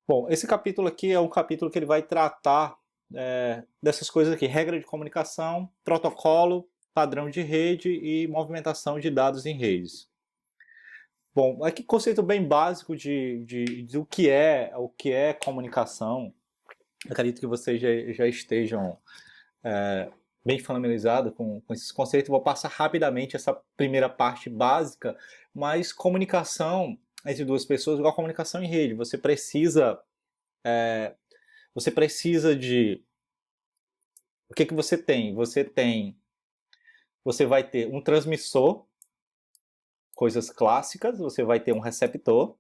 Bom, esse capítulo aqui é um capítulo que ele vai tratar dessas coisas aqui: regra de comunicação, protocolo, padrão de rede e movimentação de dados em redes. Bom, aqui conceito bem básico de o que é comunicação. Acredito que vocês já estejam bem familiarizados com esses conceitos. Vou passar rapidamente essa primeira parte básica, mas comunicação entre duas pessoas é igual comunicação em rede. Você precisa de... O que que você tem? Você vai ter um transmissor, coisas clássicas, você vai ter um receptor,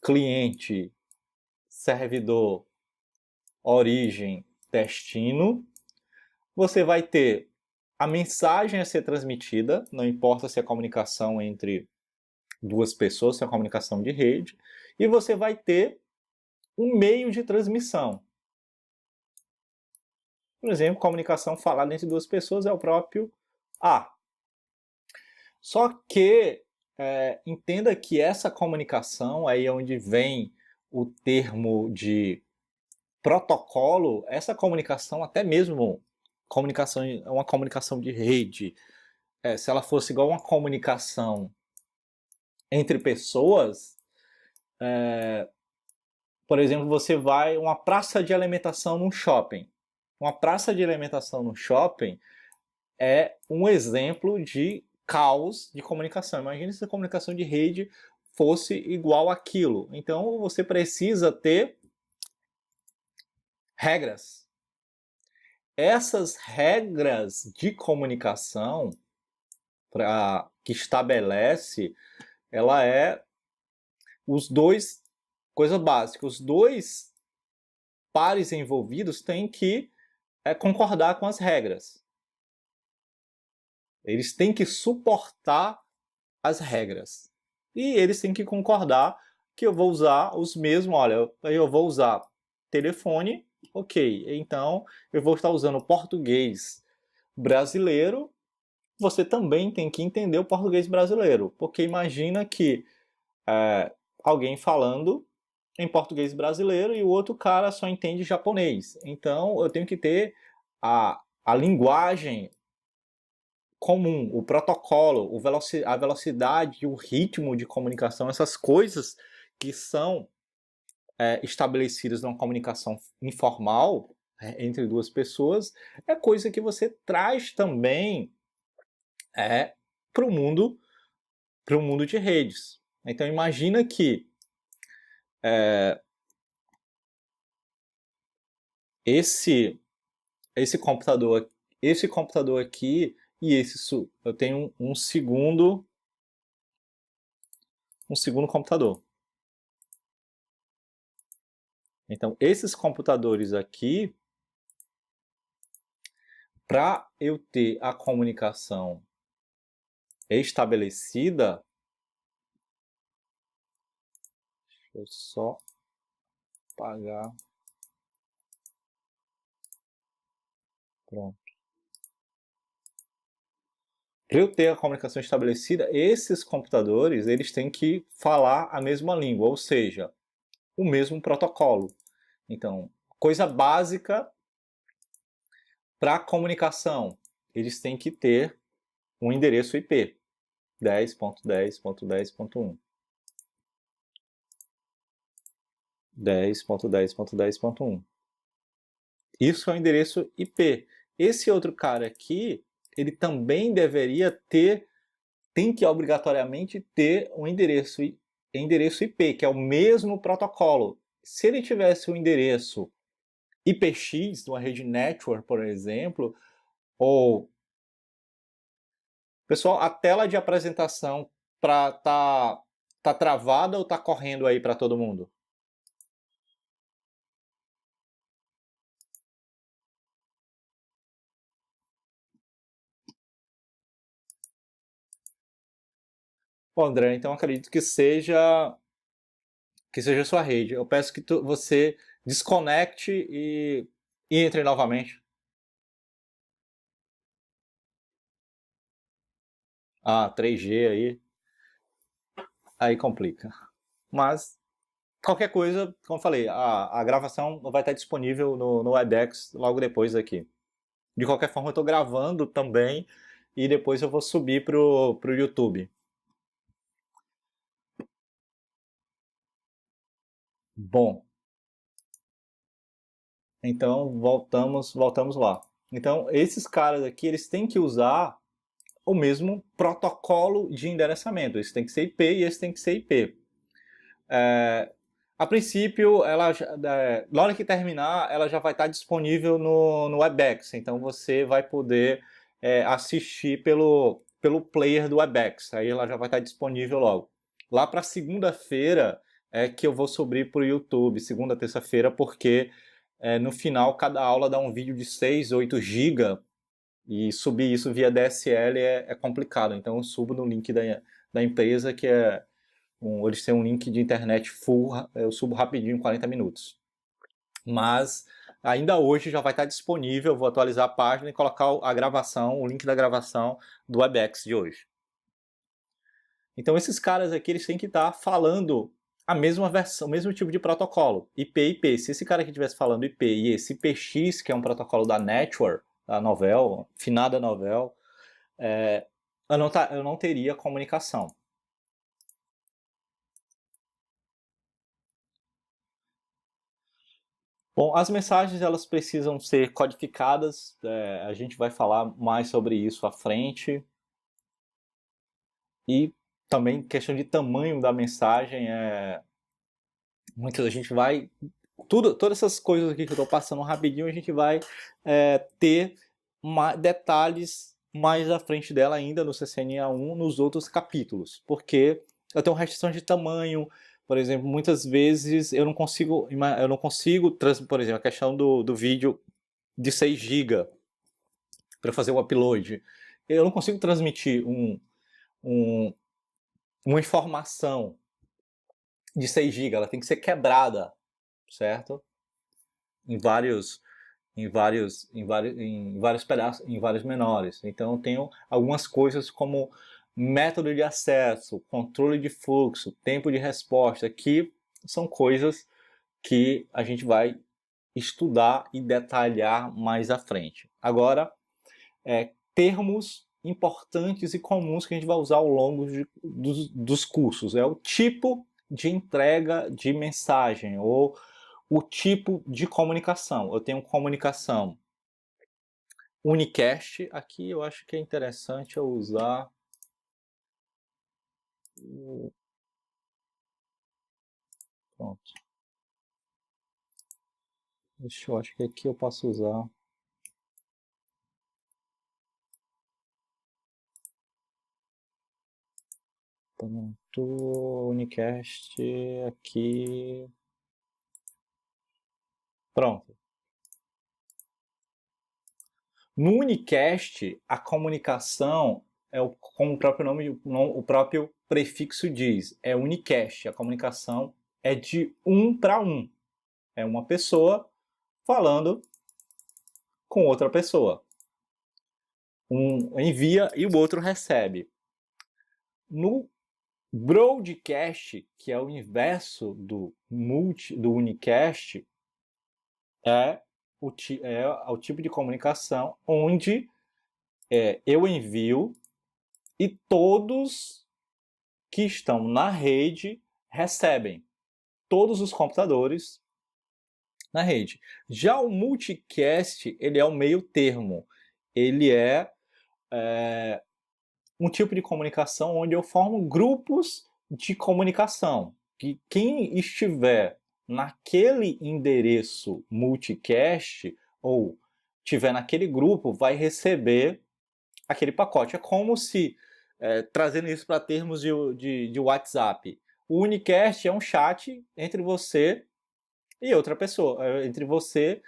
cliente, servidor, origem, destino. Você vai ter a mensagem a ser transmitida, não importa se é comunicação entre duas pessoas, se é comunicação de rede, e você vai ter um meio de transmissão. Por exemplo, comunicação falada entre duas pessoas é o próprio A. Só que entenda que essa comunicação, aí é onde vem o termo de protocolo, essa comunicação, até mesmo comunicação, uma comunicação de rede, se ela fosse igual uma comunicação entre pessoas, por exemplo, você vai uma praça de alimentação num shopping. Uma praça de alimentação no shopping é um exemplo de caos de comunicação. Imagina se a comunicação de rede fosse igual àquilo. Então você precisa ter regras. Essas regras de comunicação que estabelece, ela é os dois, coisa básica, os dois pares envolvidos têm que concordar com as regras. Eles têm que suportar as regras. E eles têm que concordar que eu vou usar os mesmos. Olha, eu vou usar telefone, ok. Então eu vou estar usando o português brasileiro. Você também tem que entender o português brasileiro. Porque imagina que alguém falando em português brasileiro e o outro cara só entende japonês. Então eu tenho que ter a linguagem comum, o protocolo, a velocidade, o ritmo de comunicação, essas coisas que são estabelecidas numa comunicação informal entre duas pessoas, é coisa que você traz também para o mundo, de redes. Então imagina que esse esse computador esse computador aqui e eu tenho um segundo computador. Então, esses computadores aqui, para eu ter a comunicação estabelecida, deixa eu só apagar. Pronto. Para eu ter a comunicação estabelecida, esses computadores eles têm que falar a mesma língua, ou seja, o mesmo protocolo. Então, coisa básica para comunicação, eles têm que ter um endereço IP 10.10.10.1. 10.10.10.1. Isso é o endereço IP. Esse outro cara aqui, ele também tem que obrigatoriamente ter um endereço IP, que é o mesmo protocolo. Se ele tivesse um endereço IPX, de uma rede network, por exemplo, ou... Pessoal, a tela de apresentação tá travada ou tá correndo aí para todo mundo? Bom, André, então acredito que seja a sua rede. Eu peço que você desconecte e entre novamente. Ah, 3G aí complica. Mas qualquer coisa, como eu falei, a gravação vai estar disponível no Webex logo depois aqui. De qualquer forma, eu estou gravando também e depois eu vou subir pro YouTube. Bom, então voltamos lá. Então, esses caras aqui, eles têm que usar o mesmo protocolo de endereçamento. Esse tem que ser IP e esse tem que ser IP. A princípio, na hora que terminar, ela já vai estar disponível no Webex. Então você vai poder assistir pelo player do Webex. Aí ela já vai estar disponível logo. Lá para segunda-feira é que eu vou subir para o YouTube, segunda, terça-feira, porque no final cada aula dá um vídeo de 6, 8 GB e subir isso via DSL é complicado. Então eu subo no link da empresa que eles têm um link de internet full, eu subo rapidinho, em 40 minutos. Mas ainda hoje já vai estar disponível, vou atualizar a página e colocar a gravação, o link da gravação do Webex de hoje. Então esses caras aqui, eles têm que estar falando a mesma versão, o mesmo tipo de protocolo, IP. Se esse cara aqui estivesse falando IP e esse IPX, que é um protocolo da Network, da Novell, finada Novell, eu não teria comunicação. Bom, as mensagens elas precisam ser codificadas, a gente vai falar mais sobre isso à frente. E também questão de tamanho da mensagem, muita gente vai... todas essas coisas aqui que eu estou passando rapidinho, a gente vai ter detalhes mais à frente dela ainda no CCNA1, nos outros capítulos, porque eu tenho restrição de tamanho. Por exemplo, muitas vezes eu não consigo, por exemplo, a questão do vídeo de 6 GB para fazer o upload. Eu não consigo transmitir um, uma informação de 6 GB, ela tem que ser quebrada, certo? Em vários pedaços, em vários menores. Então eu tenho algumas coisas como método de acesso, controle de fluxo, tempo de resposta, que são coisas que a gente vai estudar e detalhar mais à frente. Agora, termos importantes e comuns que a gente vai usar ao longo dos cursos. É o tipo de entrega de mensagem ou o tipo de comunicação. Eu tenho comunicação unicast. Aqui eu acho que é interessante eu usar pronto. Eu acho que aqui eu posso usar pronto, unicast aqui. Pronto. No unicast, a comunicação como o próprio nome, o próprio prefixo diz, é unicast. A comunicação é de um para um. É uma pessoa falando com outra pessoa. Um envia e o outro recebe. No broadcast, que é o inverso do unicast, é o tipo de comunicação onde eu envio e todos que estão na rede recebem. Todos os computadores na rede. Já o multicast, ele é o meio termo. Ele é um tipo de comunicação onde eu formo grupos de comunicação. Que quem estiver naquele endereço multicast ou tiver naquele grupo vai receber aquele pacote. É como se, trazendo isso para termos de WhatsApp, o unicast é um chat entre você e outra pessoa, entre você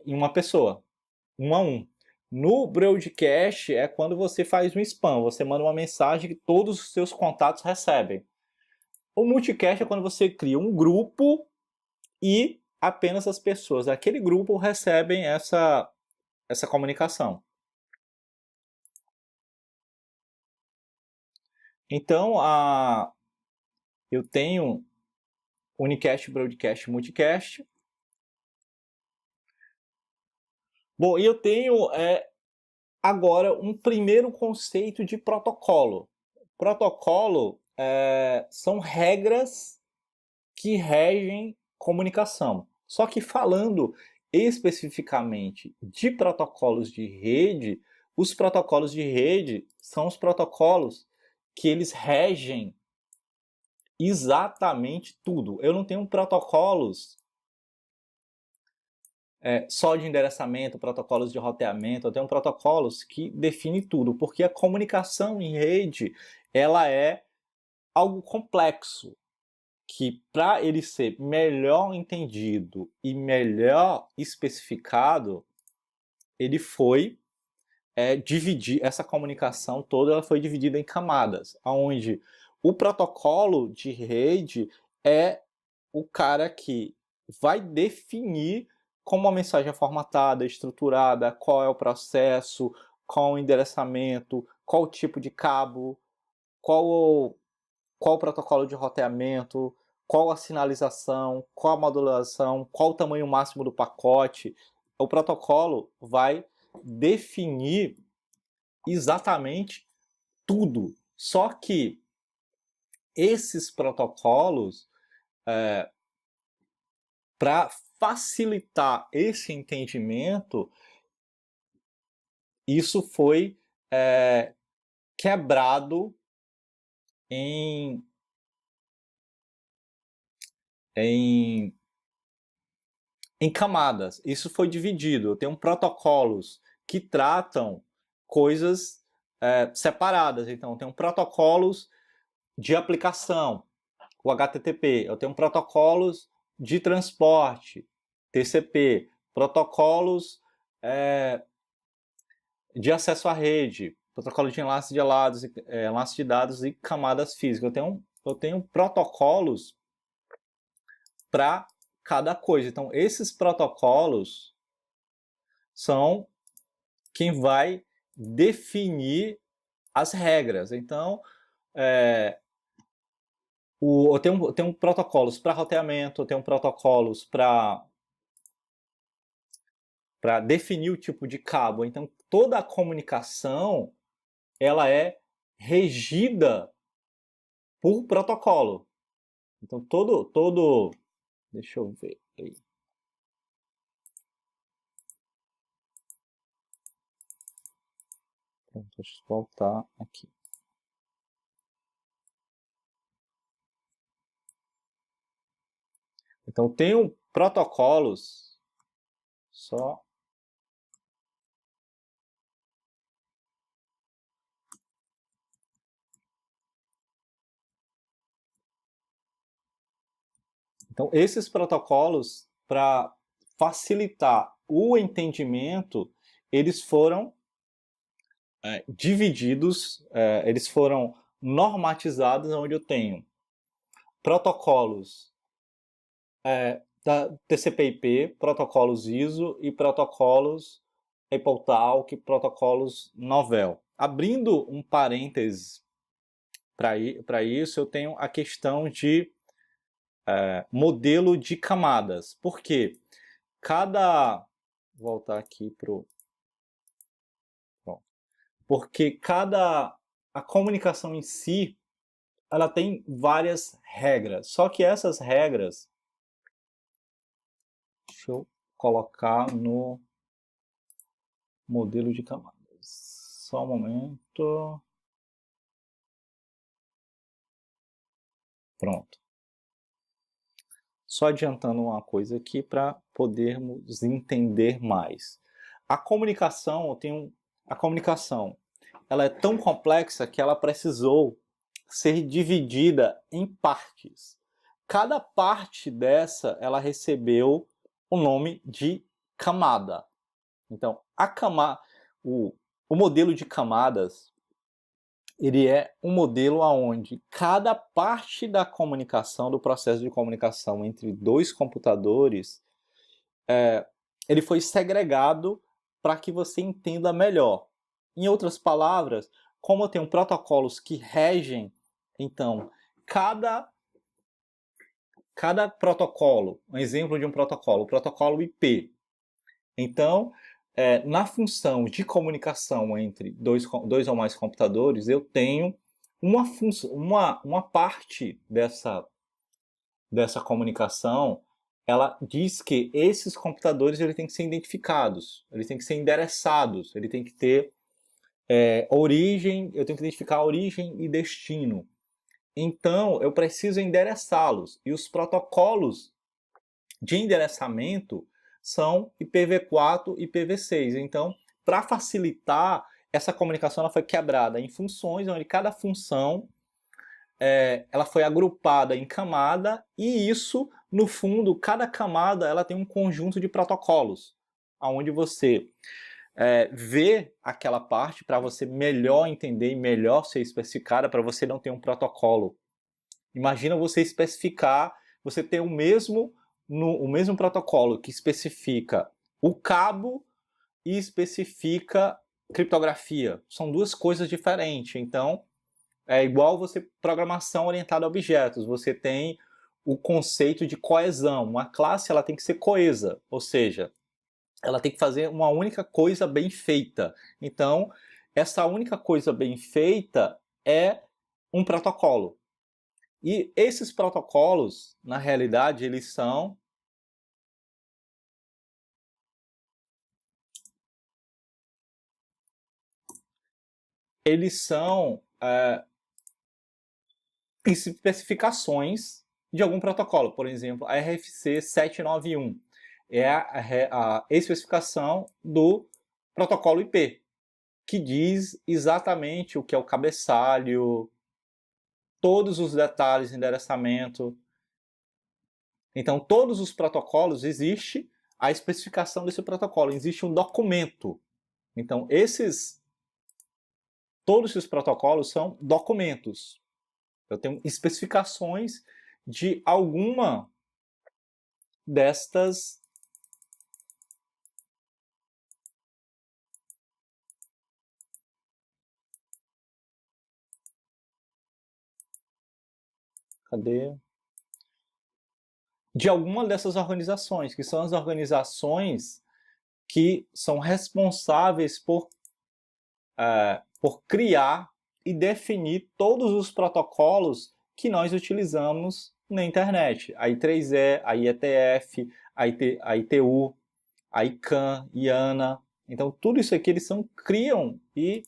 e uma pessoa, um a um. No broadcast é quando você faz um spam, você manda uma mensagem que todos os seus contatos recebem. O multicast é quando você cria um grupo e apenas as pessoas daquele grupo recebem essa comunicação. Então, eu tenho unicast, broadcast, multicast. Bom, e eu tenho agora um primeiro conceito de protocolo. Protocolo são regras que regem comunicação. Só que falando especificamente de protocolos de rede, os protocolos de rede são os protocolos que eles regem exatamente tudo. Eu não tenho protocolos só de endereçamento, protocolos de roteamento, eu tenho protocolos que definem tudo, porque a comunicação em rede ela é algo complexo, que para ele ser melhor entendido e melhor especificado, ele foi dividir essa comunicação toda, ela foi dividida em camadas, onde o protocolo de rede é o cara que vai definir como a mensagem é formatada, estruturada, qual é o processo, qual o endereçamento, qual o tipo de cabo, qual o protocolo de roteamento, qual a sinalização, qual a modulação, qual o tamanho máximo do pacote. O protocolo vai definir exatamente tudo. Só que esses protocolos, para facilitar esse entendimento, isso foi quebrado em camadas. Isso foi dividido. Eu tenho protocolos que tratam coisas separadas. Então, eu tenho protocolos de aplicação, o HTTP. Eu tenho protocolos de transporte, TCP. Protocolos de acesso à rede, protocolo de enlace de dados e camadas físicas. Eu tenho protocolos para cada coisa. Então, esses protocolos são quem vai definir as regras. Então, eu tenho protocolos para roteamento, eu tenho protocolos para definir o tipo de cabo. Então, toda a comunicação ela é regida por protocolo. Então, deixa eu ver aí. Pronto, deixa eu voltar aqui. Então, tenho protocolos só. Então, esses protocolos, para facilitar o entendimento, eles foram divididos, eles foram normatizados, onde eu tenho protocolos da TCP/IP, protocolos ISO e protocolos AppleTalk, protocolos Novell. Abrindo um parêntese para isso, eu tenho a questão de modelo de camadas. Por quê? Vou voltar aqui para o... Porque a comunicação em si, ela tem várias regras. Só que essas regras, deixa eu colocar no modelo de camadas. Só um momento. Pronto. Só adiantando uma coisa aqui para podermos entender mais. A comunicação, ela é tão complexa que ela precisou ser dividida em partes. Cada parte dessa, ela recebeu o nome de camada. Então, o modelo de camadas, ele é um modelo onde cada parte da comunicação, do processo de comunicação entre dois computadores, ele foi segregado para que você entenda melhor. Em outras palavras, como eu tenho protocolos que regem, então, cada cada protocolo, um exemplo de um protocolo, o protocolo IP. Então, na função de comunicação entre dois ou mais computadores, eu tenho uma parte dessa comunicação, ela diz que esses computadores têm que ser identificados, eles têm que ser endereçados, ele tem que ter origem, eu tenho que identificar origem e destino. Então, eu preciso endereçá-los. E os protocolos de endereçamento são IPv4 e IPv6. Então, para facilitar, essa comunicação ela foi quebrada em funções, onde cada função ela foi agrupada em camada, e isso, no fundo, cada camada ela tem um conjunto de protocolos, onde você vê aquela parte para você melhor entender e melhor ser especificada, para você não ter um protocolo. Imagina você especificar, você ter o mesmo protocolo que especifica o cabo e especifica criptografia. São duas coisas diferentes. Então, é igual você programação orientada a objetos. Você tem o conceito de coesão. Uma classe ela tem que ser coesa, ou seja, ela tem que fazer uma única coisa bem feita. Então, essa única coisa bem feita é um protocolo. E esses protocolos, na realidade, eles são especificações de algum protocolo. Por exemplo, a RFC 791 é a especificação do protocolo IP, que diz exatamente o que é o cabeçalho, todos os detalhes de endereçamento. Então, todos os protocolos, existe a especificação desse protocolo, existe um documento. Então, todos esses protocolos são documentos. Eu tenho especificações de alguma destas de alguma dessas organizações, que são as organizações que são responsáveis por criar e definir todos os protocolos que nós utilizamos na internet. A I3E, a IETF, a ITU, a ICANN, IANA. Então, tudo isso aqui eles criam, e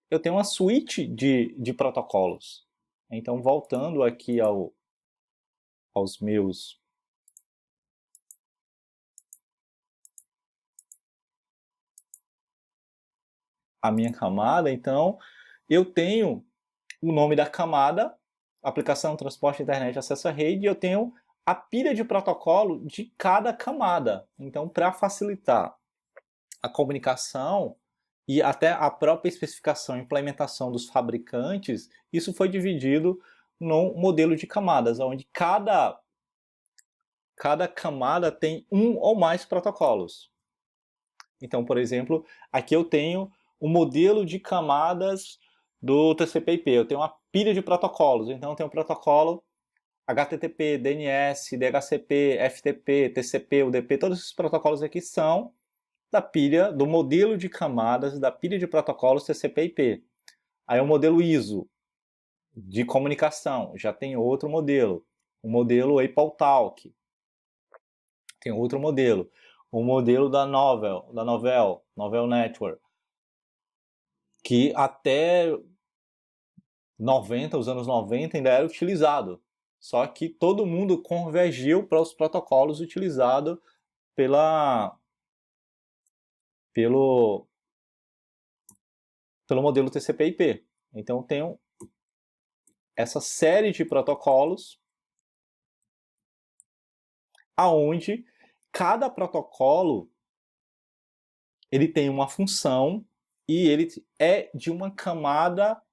eu tenho uma suíte de protocolos. Então, voltando aqui aos meus a minha camada, então eu tenho o nome da camada, aplicação, transporte, internet, acesso à rede, e eu tenho a pilha de protocolo de cada camada. Então, para facilitar a comunicação e até a própria especificação e implementação dos fabricantes, isso foi dividido num modelo de camadas, onde cada camada tem um ou mais protocolos. Então, por exemplo, aqui eu tenho o modelo de camadas do TCP/IP. Eu tenho uma pilha de protocolos. Então, eu tenho o protocolo HTTP, DNS, DHCP, FTP, TCP, UDP. Todos esses protocolos aqui são da pilha, do modelo de camadas da pilha de protocolos TCP/IP. Aí o modelo ISO de comunicação, já tem outro modelo. O modelo API-Talk, tem outro modelo. O modelo da Novell Network, que até os anos 90 ainda era utilizado. Só que todo mundo convergiu para os protocolos utilizados pelo modelo TCP/IP. Então tem essa série de protocolos aonde cada protocolo ele tem uma função e ele é de uma camada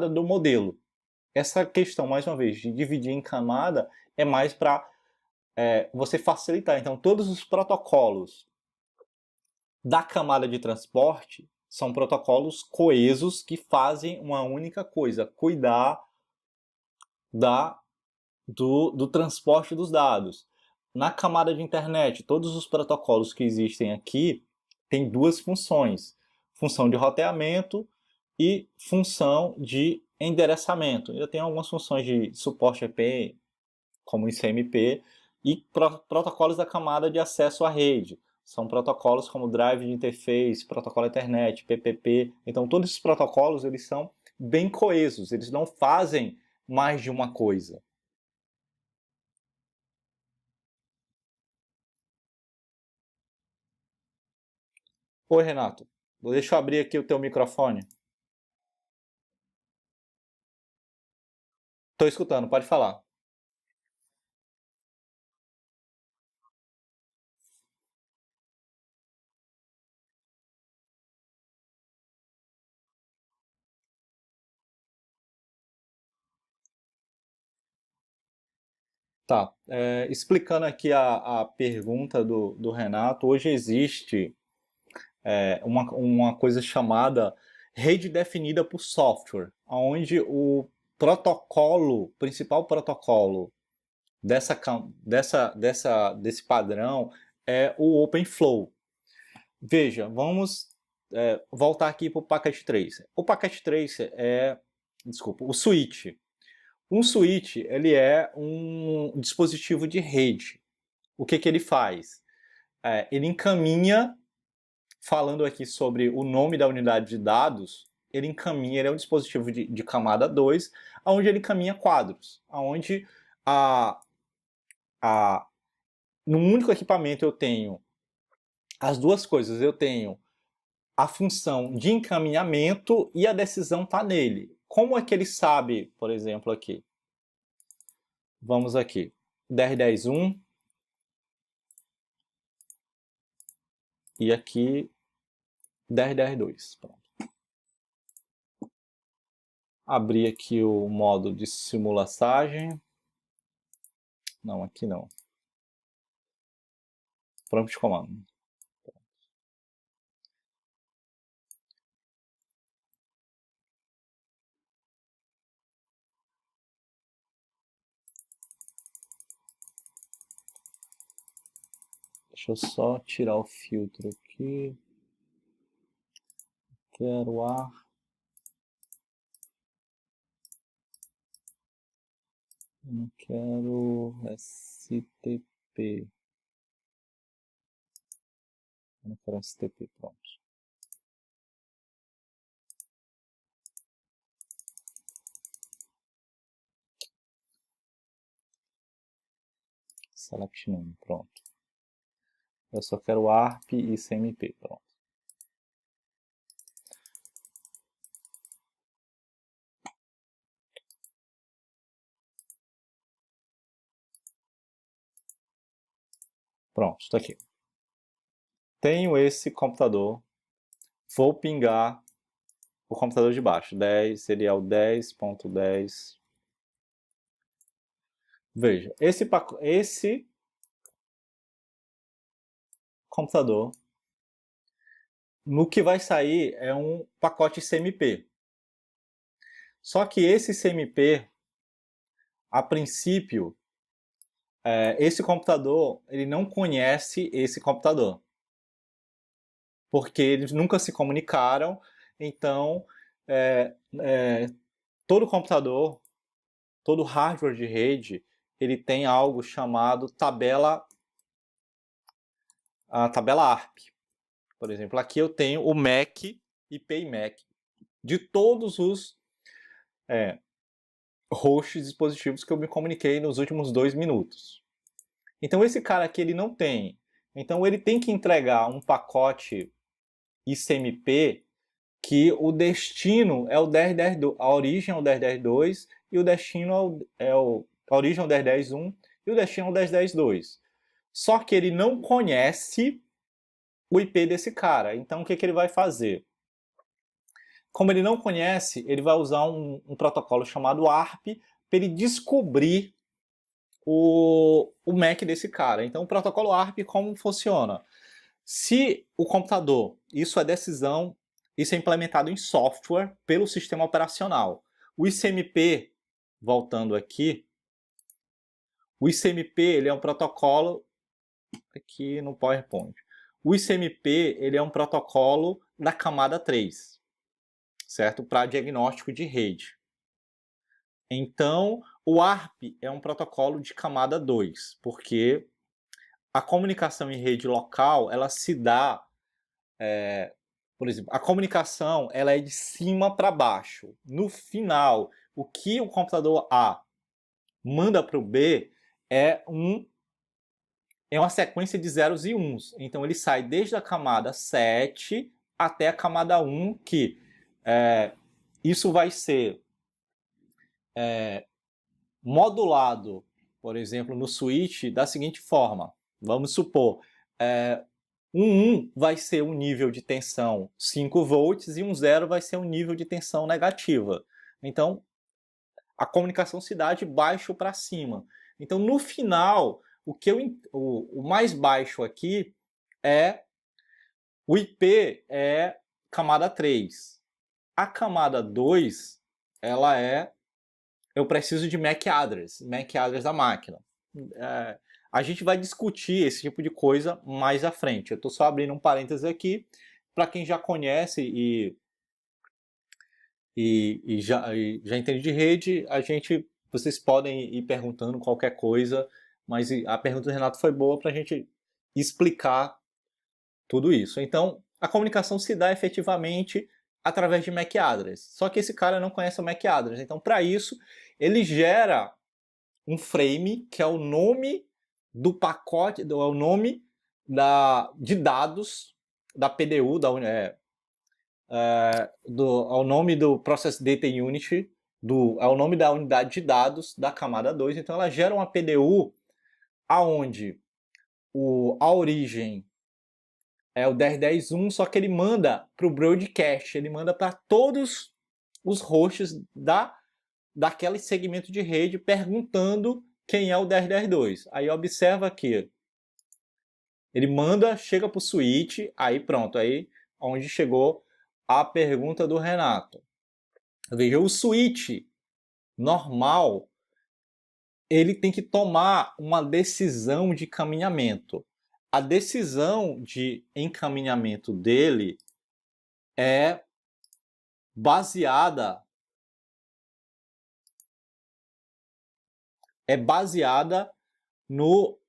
do modelo. Essa questão, mais uma vez, de dividir em camada é mais para você facilitar. Então, todos os protocolos da camada de transporte são protocolos coesos que fazem uma única coisa: cuidar do transporte dos dados. Na camada de internet, todos os protocolos que existem aqui têm duas funções: função de roteamento e função de endereçamento. Eu tenho algumas funções de suporte IP, como ICMP, e protocolos da camada de acesso à rede. São protocolos como Drive de Interface, Protocolo Ethernet, PPP. Então, todos esses protocolos eles são bem coesos, eles não fazem mais de uma coisa. Oi, Renato. Deixa eu abrir aqui o teu microfone. Estou escutando, pode falar. Tá. Explicando aqui a pergunta do Renato, hoje existe uma coisa chamada rede definida por software, onde o principal protocolo desse padrão é o OpenFlow. Veja, vamos voltar aqui para o Packet Tracer. O Packet Tracer o switch. Um switch ele é um dispositivo de rede. O que ele faz? Ele encaminha, falando aqui sobre o nome da unidade de dados, ele é um dispositivo de camada 2, onde ele encaminha quadros, onde num único equipamento eu tenho as duas coisas, eu tenho a função de encaminhamento e a decisão está nele. Como é que ele sabe, por exemplo, aqui? Vamos aqui, 10.10.1 e aqui 10.10.2. Pronto. Abrir aqui o modo de simulação. Não, aqui não. Prompt de comando. Deixa eu só tirar o filtro aqui. Quero ar. Não quero STP. Não quero STP, pronto. Select name, pronto. Eu só quero ARP e CMP, pronto. Pronto, está aqui. Tenho esse computador, vou pingar o computador de baixo, 10, serial 10.10. Veja, esse computador, no que vai sair é um pacote CMP. Só que esse CMP, a princípio, esse computador, ele não conhece esse computador. Porque eles nunca se comunicaram, então todo computador, todo hardware de rede, ele tem algo chamado a tabela ARP. Por exemplo, aqui eu tenho o MAC, IP MAC, de todos os hosts dispositivos que eu me comuniquei nos últimos 2 minutos. Então esse cara aqui ele não tem. Então ele tem que entregar um pacote ICMP que o destino é o 10.10.2, a origem é o 10.10.2 e o destino a origem é o 10.10.1 e o destino é o 10.10.2. Só que ele não conhece o IP desse cara. Então o que ele vai fazer? Como ele não conhece, ele vai usar um protocolo chamado ARP para ele descobrir o MAC desse cara. Então o protocolo ARP como funciona? Se o computador, isso é implementado em software pelo sistema operacional. O ICMP, voltando aqui, O ICMP ele é um protocolo aqui no PowerPoint. O ICMP ele é um protocolo da camada 3, certo? Para diagnóstico de rede. Então, o ARP é um protocolo de camada 2, porque a comunicação em rede local, ela se dá, por exemplo, a comunicação ela é de cima para baixo. No final, o que o computador A manda para o B é uma sequência de zeros e uns. Então, ele sai desde a camada 7 até a camada 1, que isso vai ser modulado, por exemplo, no switch da seguinte forma. Vamos supor, um 1 vai ser um nível de tensão 5 volts e um 0 vai ser um nível de tensão negativa. Então, a comunicação se dá de baixo para cima. Então, no final, o mais baixo aqui é o IP é camada 3. A camada 2, ela eu preciso de MAC address da máquina. A gente vai discutir esse tipo de coisa mais à frente. Eu estou só abrindo um parênteses aqui para quem já conhece e já entende de rede. Vocês podem ir perguntando qualquer coisa, mas a pergunta do Renato foi boa para a gente explicar tudo isso. Então, a comunicação se dá efetivamente através de MAC address. Só que esse cara não conhece o MAC address. Então, para isso, ele gera um frame, que é o nome do pacote, é o nome de dados da PDU, é o nome do Process Data Unit, é o nome da unidade de dados da camada 2. Então, ela gera uma PDU aonde a origem é o 10.10.1, só que ele manda para o broadcast, ele manda para todos os hosts daquele segmento de rede perguntando quem é o 10.10.2. Aí observa que ele chega para o switch, aí pronto, aí onde chegou a pergunta do Renato. Veja, o switch normal, ele tem que tomar uma decisão de encaminhamento. A decisão de encaminhamento dele é baseada no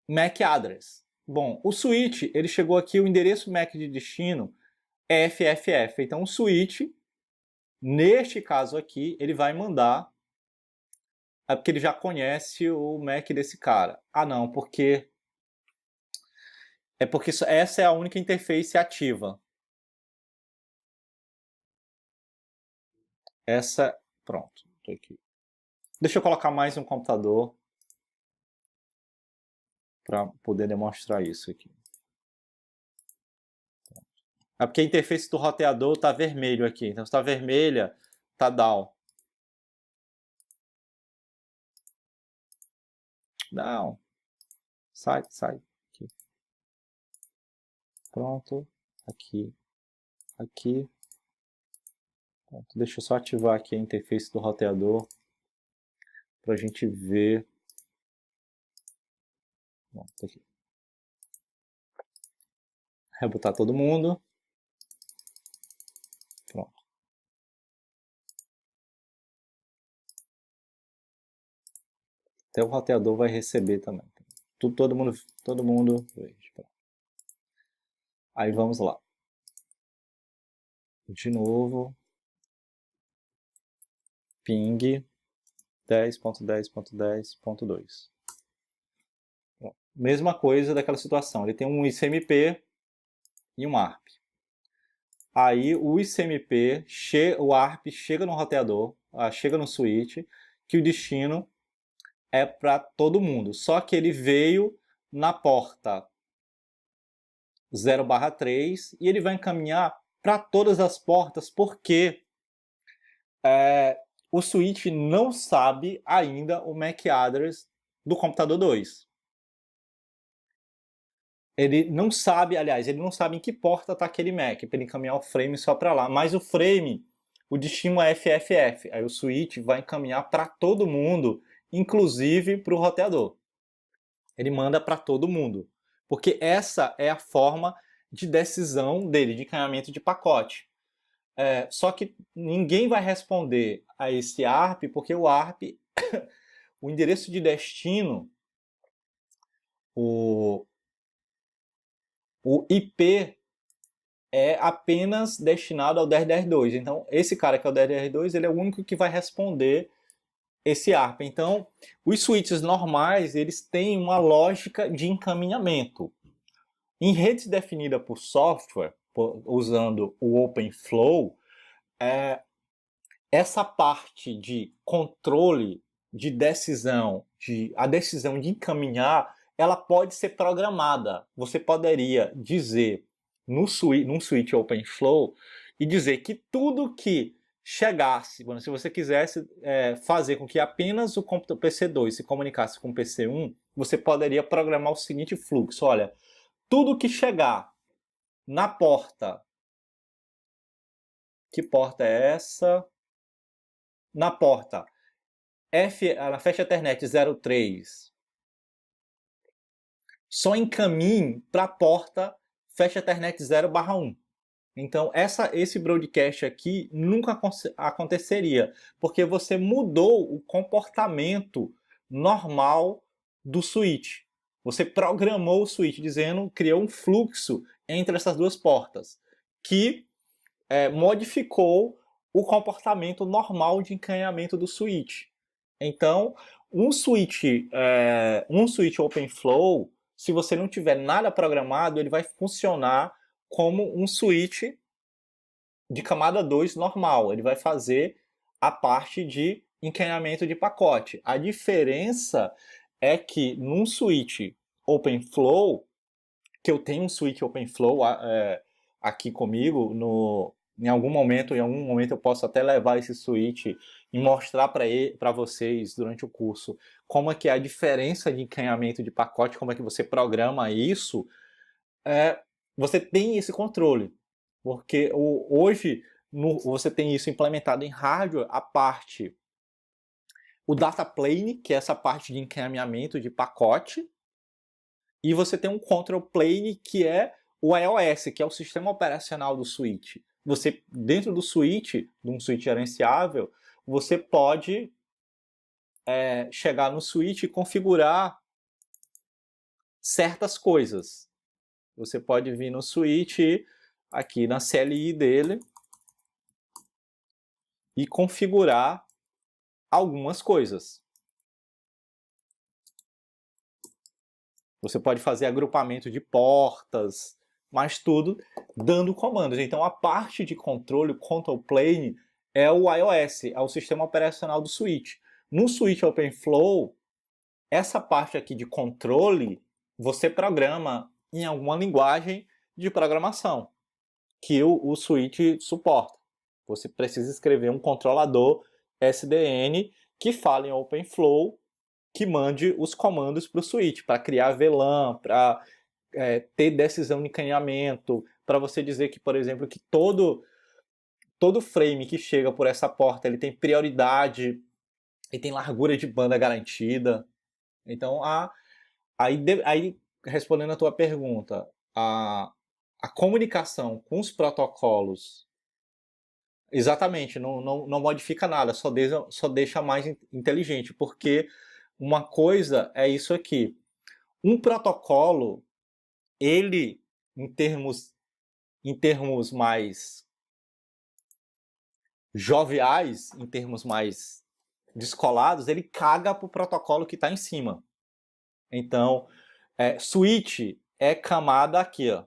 MAC address. Bom, o switch, ele chegou aqui, o endereço MAC de destino é FFF. Então, o switch, neste caso aqui, ele vai mandar, porque ele já conhece o MAC desse cara. Ah, não, porque essa é a única interface ativa. Pronto, tô aqui. Deixa eu colocar mais um computador para poder demonstrar isso aqui. É porque a interface do roteador está vermelho aqui. Então, se está vermelha, está down. Down. Sai. Aqui. Pronto. Aqui. Pronto. Deixa eu só ativar aqui a interface do roteador para a gente ver. Bom, tá aqui. Rebootar todo mundo. Pronto. Até o roteador vai receber também. Todo mundo veja. Aí vamos lá. De novo. Ping 10.10.10.2. Mesma coisa daquela situação. Ele tem um ICMP e um ARP. Aí o ICMP, o ARP chega no roteador, chega no switch, que o destino é para todo mundo. Só que ele veio na porta 0/3 e ele vai encaminhar para todas as portas, porque o switch não sabe ainda o MAC address do computador 2. Ele não sabe, aliás, ele não sabe em que porta está aquele MAC, para ele encaminhar o frame só para lá. Mas o frame, o destino é FFF. Aí o switch vai encaminhar para todo mundo inclusive para o roteador. Ele manda para todo mundo, porque essa é a forma de decisão dele, de encaminhamento de pacote. Só que ninguém vai responder a esse ARP, porque o ARP, o endereço de destino, o IP é apenas destinado ao 10.10.2. Então, esse cara que é o 10.10.2, ele é o único que vai responder esse ARP. Então, os switches normais, eles têm uma lógica de encaminhamento. Em redes definidas por software, usando o OpenFlow, essa parte de controle, de decisão, a decisão de encaminhar, ela pode ser programada. Você poderia dizer num switch OpenFlow e dizer que tudo que chegasse, se você quisesse fazer com que apenas o PC2 se comunicasse com o PC1, você poderia programar o seguinte fluxo: olha, tudo que chegar na porta, que porta é essa? Na porta na Fast Ethernet 03, só encaminhe para a porta Fast Ethernet 0/1. Então, esse broadcast aqui nunca aconteceria, porque você mudou o comportamento normal do switch. Você programou o switch, criou um fluxo entre essas duas portas, que modificou o comportamento normal de encaminhamento do switch. Então, um switch OpenFlow, se você não tiver nada programado, ele vai funcionar como um switch de camada 2 normal. Ele vai fazer a parte de encaminhamento de pacote. A diferença é que num switch OpenFlow, que eu tenho um switch OpenFlow aqui comigo, em algum momento eu posso até levar esse switch e mostrar para vocês durante o curso como é que é a diferença de encaminhamento de pacote, como é que você programa isso. Você tem esse controle, porque hoje você tem isso implementado em hardware, o data plane, que é essa parte de encaminhamento de pacote, e você tem um control plane, que é o iOS, que é o sistema operacional do switch. Você, dentro do switch, de um switch gerenciável, você pode chegar no switch e configurar certas coisas. Você pode vir no switch, aqui na CLI dele, e configurar algumas coisas. Você pode fazer agrupamento de portas, mas tudo dando comandos. Então, a parte de controle, o control plane, é o iOS, é o sistema operacional do switch. No switch OpenFlow, essa parte aqui de controle, você programa em alguma linguagem de programação que o switch suporta. Você precisa escrever um controlador SDN que fale em OpenFlow, que mande os comandos para o switch, para criar VLAN, para ter decisão de encaminhamento, para você dizer que, por exemplo, que todo frame que chega por essa porta ele tem prioridade e tem largura de banda garantida. Então, aí respondendo a tua pergunta, a comunicação com os protocolos, exatamente, não modifica nada, só deixa mais inteligente, porque uma coisa é isso aqui. Um protocolo, ele, em termos mais joviais, em termos mais descolados, ele caga pro protocolo que está em cima. Então, switch é camada aqui, ó,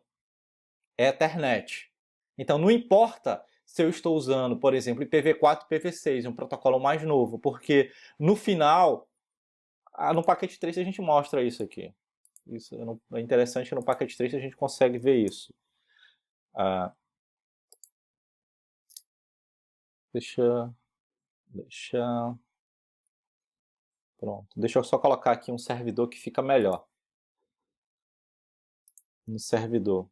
Ethernet. Então, não importa se eu estou usando, por exemplo, IPv4 e IPv6, um protocolo mais novo, porque no final, no paquete 3 a gente mostra isso aqui. Isso é interessante, no paquete 3 a gente consegue ver isso. Deixa... Pronto. Deixa eu só colocar aqui um servidor que fica melhor. Um servidor.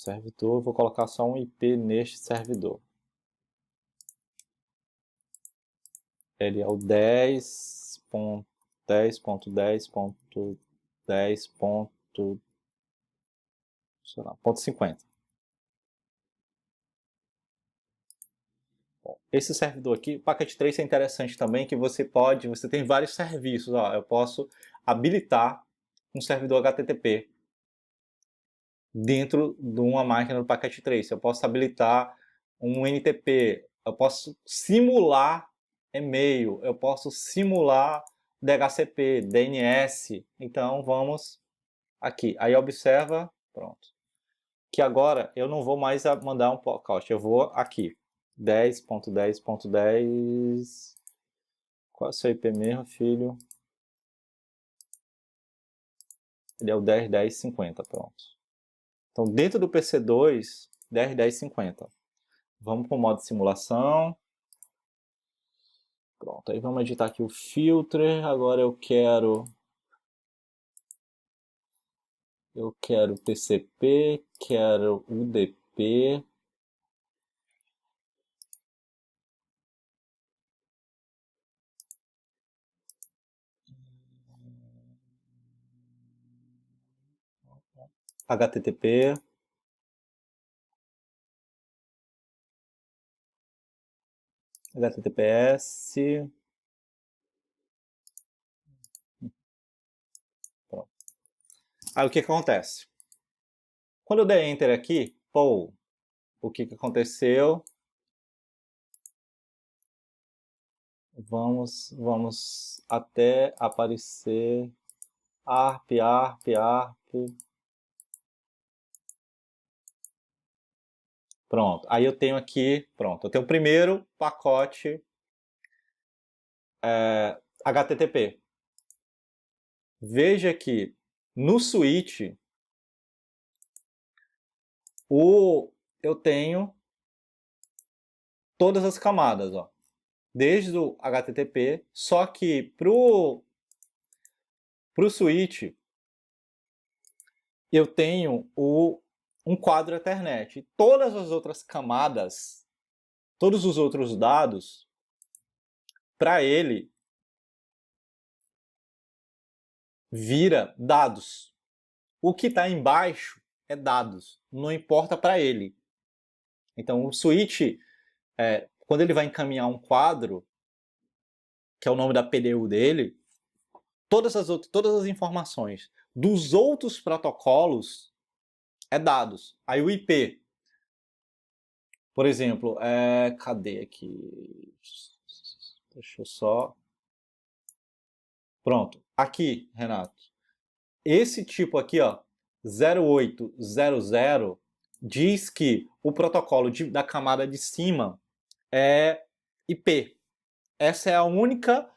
servidor, vou colocar só um IP neste servidor. Ele é o 10.10.10.10.50. Bom, esse servidor aqui, o Packet Trace é interessante também, que você tem vários serviços. Ó, eu posso habilitar um servidor HTTP dentro de uma máquina do Packet Trace. Eu posso habilitar um NTP, eu posso simular e-mail, eu posso simular DHCP, DNS. Então vamos aqui. Aí observa, pronto. Que agora eu não vou mais mandar um podcast, eu vou aqui. 10.10.10. Qual é o seu IP mesmo, filho? Ele é o 10.10.50, pronto. Então, dentro do PC2, 10.10.50. Vamos para o modo simulação. Pronto, aí vamos editar aqui o filter. Agora eu quero TCP, quero UDP. HTTP. HTTPS. Pronto. Aí o que acontece? Quando eu der Enter aqui, pô, o que aconteceu? Vamos até aparecer ARP. Pronto, aí eu tenho aqui, pronto, eu tenho o primeiro pacote HTTP. Veja que no switch eu tenho todas as camadas, ó, desde o HTTP, só que pro switch eu tenho um quadro Ethernet. Todas as outras camadas, todos os outros dados, para ele vira dados. O que está embaixo é dados, não importa para ele. Então o switch, quando ele vai encaminhar um quadro, que é o nome da PDU dele, todas as informações dos outros protocolos é dados. Aí o IP, por exemplo, cadê aqui? Deixa eu só... Pronto, aqui, Renato. Esse tipo aqui, ó, 0800, diz que o protocolo da camada de cima é IP. Essa é a única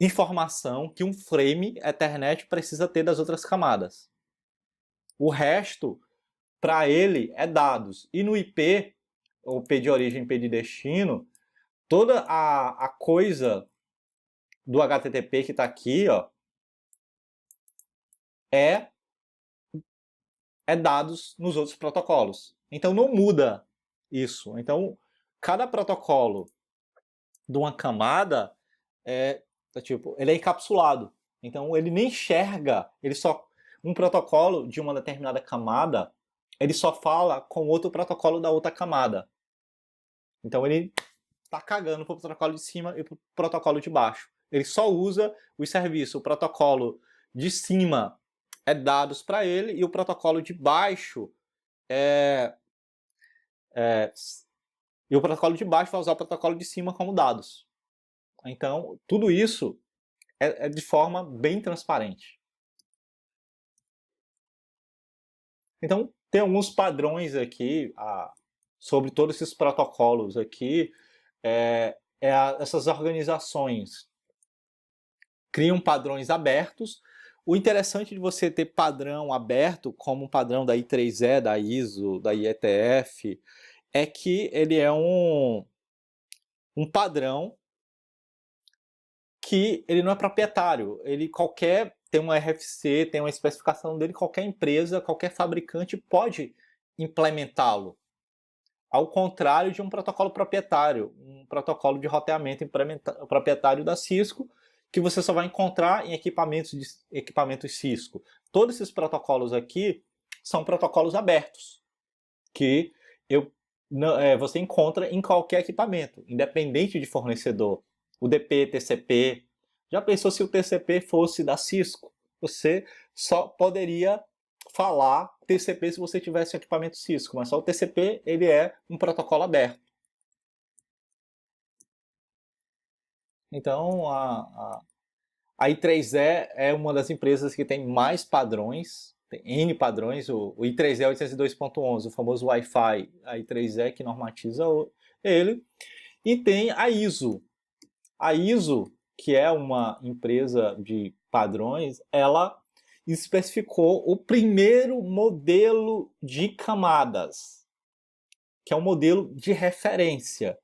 informação que um frame Ethernet precisa ter das outras camadas. O resto, para ele, é dados. E no IP, ou P de origem, P de destino, toda a coisa do HTTP que está aqui, ó, é dados nos outros protocolos. Então não muda isso. Então cada protocolo de uma camada ele é encapsulado. Então ele nem enxerga, um protocolo de uma determinada camada, ele só fala com outro protocolo da outra camada. Então ele tá cagando pro protocolo de cima e pro protocolo de baixo. Ele só usa os serviços. O protocolo de cima é dados para ele e o protocolo de baixo e o protocolo de baixo vai usar o protocolo de cima como dados. Então, tudo isso é de forma bem transparente. Então, tem alguns padrões aqui sobre todos esses protocolos aqui. Essas organizações criam padrões abertos. O interessante de você ter padrão aberto, como o padrão da I3E, da ISO, da IETF, é que ele é um padrão que ele não é proprietário. Ele tem uma RFC, tem uma especificação dele, qualquer empresa, qualquer fabricante pode implementá-lo. Ao contrário de um protocolo proprietário, um protocolo de roteamento proprietário da Cisco, que você só vai encontrar em equipamentos Cisco. Todos esses protocolos aqui são protocolos abertos, que você encontra em qualquer equipamento, independente de fornecedor. UDP, TCP. Já pensou se o TCP fosse da Cisco? Você só poderia falar TCP se você tivesse um equipamento Cisco, mas só o TCP ele é um protocolo aberto. Então a I3E é uma das empresas que tem mais padrões, tem N padrões, o I3E é 802.11, o famoso Wi-Fi, a I3E que normatiza ele, e tem a ISO. A ISO, que é uma empresa de padrões, ela especificou o primeiro modelo de camadas, que é um modelo de referência,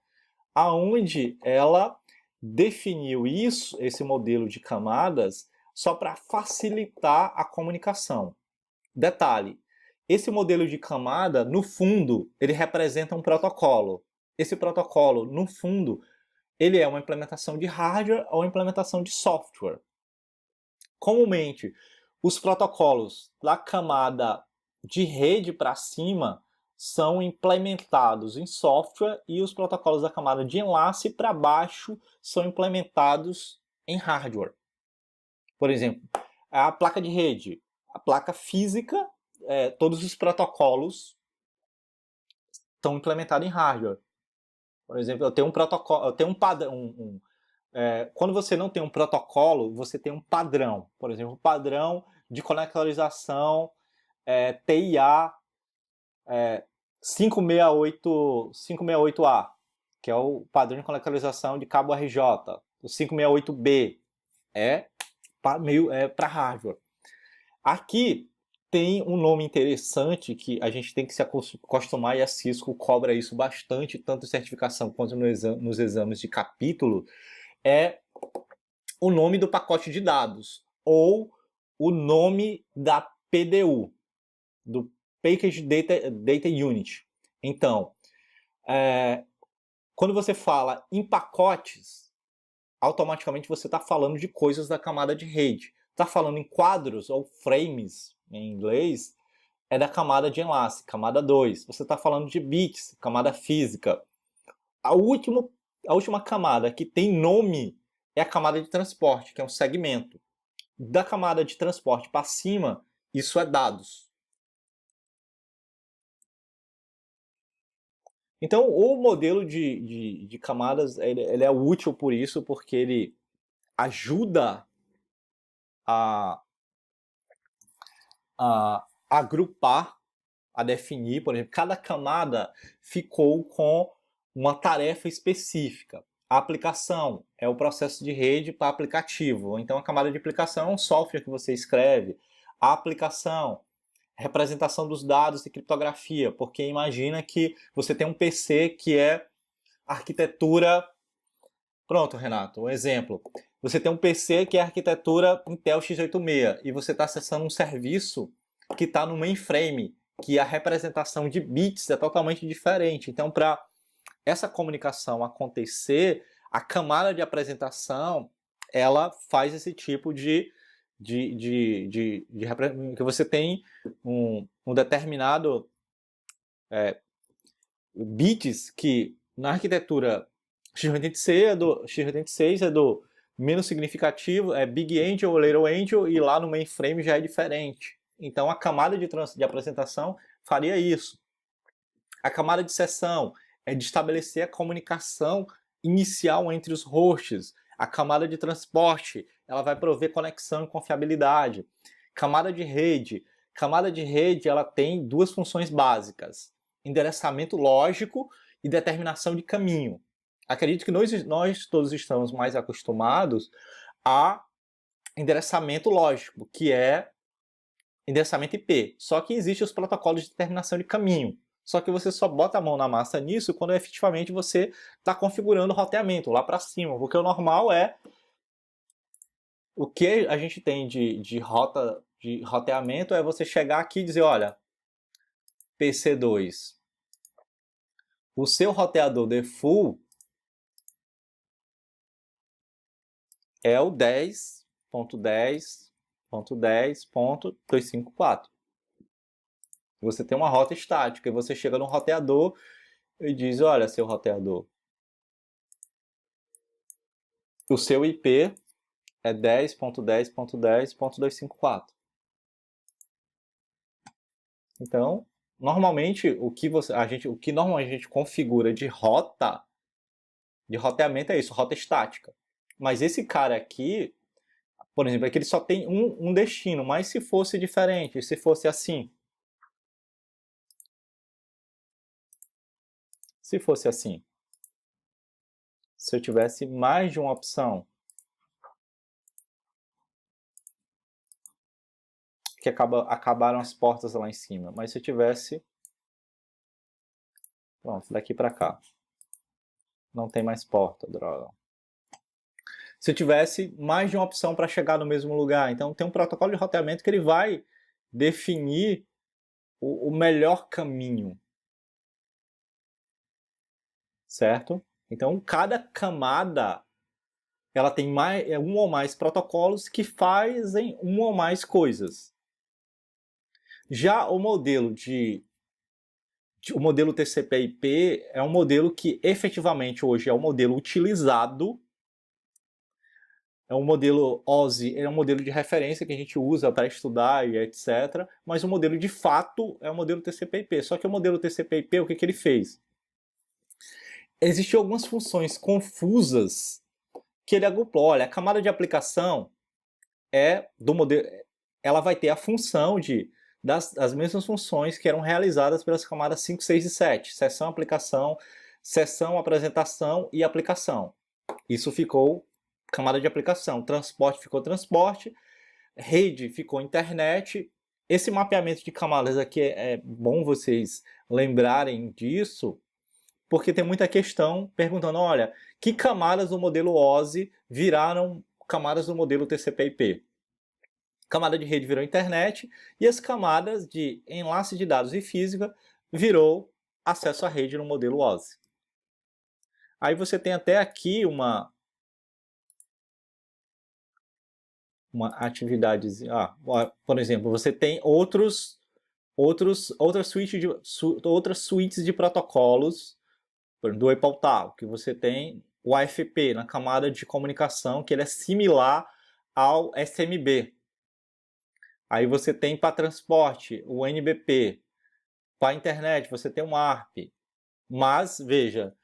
aonde ela definiu esse modelo de camadas, só para facilitar a comunicação. Detalhe, esse modelo de camada, no fundo, ele representa um protocolo. Esse protocolo, no fundo, ele é uma implementação de hardware ou uma implementação de software. Comumente, os protocolos da camada de rede para cima são implementados em software e os protocolos da camada de enlace para baixo são implementados em hardware. Por exemplo, a placa de rede, a placa física, todos os protocolos estão implementados em hardware. Por exemplo, eu tenho um protocolo, eu tenho um padrão. Quando você não tem um protocolo, você tem um padrão. Por exemplo, um padrão de conectorização TIA 568A, que é o padrão de conectorização de cabo RJ. O 568B é para hardware. Aqui tem um nome interessante que a gente tem que se acostumar, e a Cisco cobra isso bastante, tanto em certificação quanto nos exames de capítulo, é o nome do pacote de dados, ou o nome da PDU, do Package Data Unit. Então, quando você fala em pacotes, automaticamente você está falando de coisas da camada de rede. Está falando em quadros ou frames, em inglês, é da camada de enlace, camada 2. Você está falando de bits, camada física. A última camada que tem nome é a camada de transporte, que é um segmento. Da camada de transporte para cima, isso é dados. Então, o modelo de camadas ele é útil por isso, porque ele ajuda a agrupar, a definir. Por exemplo, cada camada ficou com uma tarefa específica. A aplicação é o processo de rede para aplicativo. Então, a camada de aplicação é um software que você escreve. A aplicação, representação dos dados e criptografia, porque imagina que você tem um PC que é arquitetura... Pronto, Renato, um exemplo. Você tem um PC que é arquitetura Intel x86 e você está acessando um serviço que está no mainframe, que a representação de bits é totalmente diferente. Então, para essa comunicação acontecer, a camada de apresentação ela faz esse tipo que você tem um determinado bits que na arquitetura x86 é do menos significativo, é Big Angel ou Little Angel, e lá no mainframe já é diferente. Então a camada de apresentação faria isso. A camada de sessão é de estabelecer a comunicação inicial entre os hosts. A camada de transporte, ela vai prover conexão e confiabilidade. Camada de rede ela tem duas funções básicas: endereçamento lógico e determinação de caminho. Acredito que nós todos estamos mais acostumados a endereçamento lógico, que é endereçamento IP. Só que existem os protocolos de determinação de caminho. Só que você só bota a mão na massa nisso quando efetivamente você está configurando o roteamento lá para cima. Porque o normal é O que a gente tem de roteamento é você chegar aqui e dizer, olha, PC2, o seu roteador default é o 10.10.10.254. Você tem uma rota estática e você chega no roteador e diz, olha, seu roteador, o seu IP é 10.10.10.254. Então, normalmente o que normalmente a gente configura de roteamento é isso, rota estática. Mas esse cara aqui, por exemplo, é que ele só tem um destino, mas se fosse diferente, se fosse assim, se fosse assim, se eu tivesse mais de uma opção, que acabaram as portas lá em cima, mas se eu tivesse, pronto, daqui para cá, não tem mais porta, droga. Se eu tivesse mais de uma opção para chegar no mesmo lugar, então tem um protocolo de roteamento que ele vai definir o melhor caminho, certo? Então cada camada ela tem um ou mais protocolos que fazem uma ou mais coisas. Já o modelo o modelo TCP/IP é um modelo que efetivamente hoje é o modelo utilizado, é um modelo OSI, é um modelo de referência que a gente usa para estudar e etc. Mas o modelo de fato é o modelo TCP/IP. Só que o modelo TCP/IP, o que ele fez? Existiam algumas funções confusas que ele agrupou. Olha, a camada de aplicação é do modelo, ela vai ter a função das mesmas funções que eram realizadas pelas camadas 5, 6 e 7. Sessão, aplicação, sessão, apresentação e aplicação. Isso ficou camada de aplicação. Transporte ficou transporte. Rede ficou internet. Esse mapeamento de camadas aqui é bom vocês lembrarem disso, porque tem muita questão perguntando, olha, que camadas do modelo OSI viraram camadas do modelo TCP/IP? Camada de rede virou internet e as camadas de enlace de dados e física virou acesso à rede no modelo OSI. Aí você tem até aqui uma atividade, por exemplo, você tem outras suítes de protocolos do EPOLTAL, que você tem o AFP na camada de comunicação, que ele é similar ao SMB. Aí você tem para transporte o NBP, para internet você tem um ARP. Mas, veja,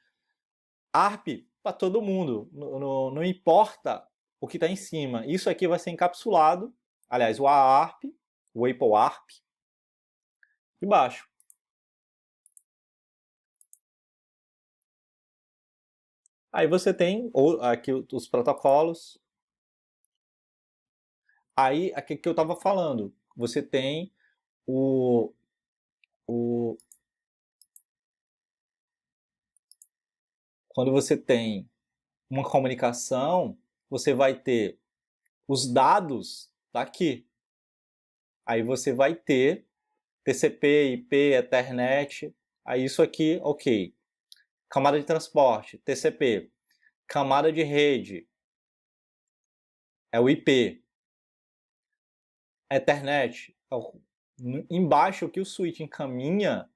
ARP para todo mundo, não importa o que está em cima. Isso aqui vai ser encapsulado, aliás, o AARP, o Apple ARP, de baixo. Aí você tem aqui os protocolos. Aí, aqui que eu estava falando, você tem quando você tem uma comunicação, você vai ter os dados daqui. Aí você vai ter TCP, IP, Ethernet. Aí isso aqui, ok. Camada de transporte, TCP. Camada de rede, é o IP. Ethernet, embaixo o que o switch encaminha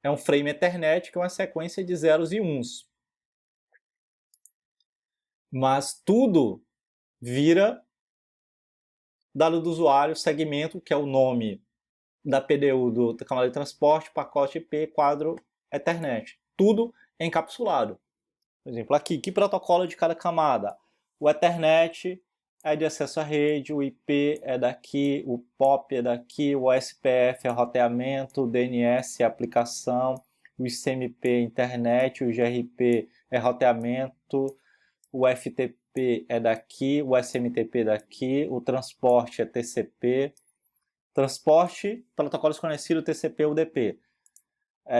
é um frame Ethernet, que é uma sequência de zeros e uns. Mas tudo vira dado do usuário, segmento, que é o nome da PDU da camada de transporte, pacote IP, quadro Ethernet. Tudo encapsulado. Por exemplo, aqui, que protocolo de cada camada? O Ethernet é de acesso à rede, o IP é daqui, o POP é daqui, o SPF é roteamento, o DNS é aplicação, o ICMP é internet, o GRP é roteamento, o FTP é daqui, o SMTP é daqui, o transporte é TCP, transporte, protocolos conhecidos, TCP, UDP.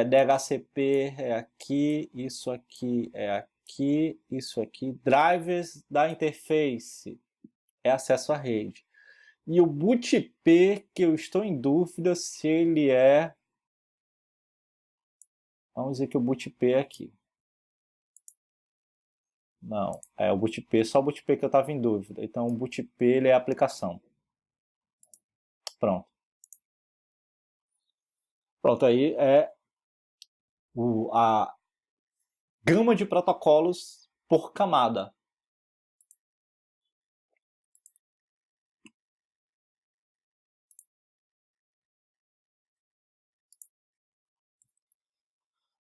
DHCP é aqui, isso aqui é aqui, isso aqui. Drivers da interface, é acesso à rede. E o BootP, que eu estou em dúvida se ele é... Vamos dizer que o BootP é aqui. Não, é o BootP, só o BootP que eu estava em dúvida. Então o BootP ele é a aplicação. Pronto. Pronto, aí é a gama de protocolos por camada.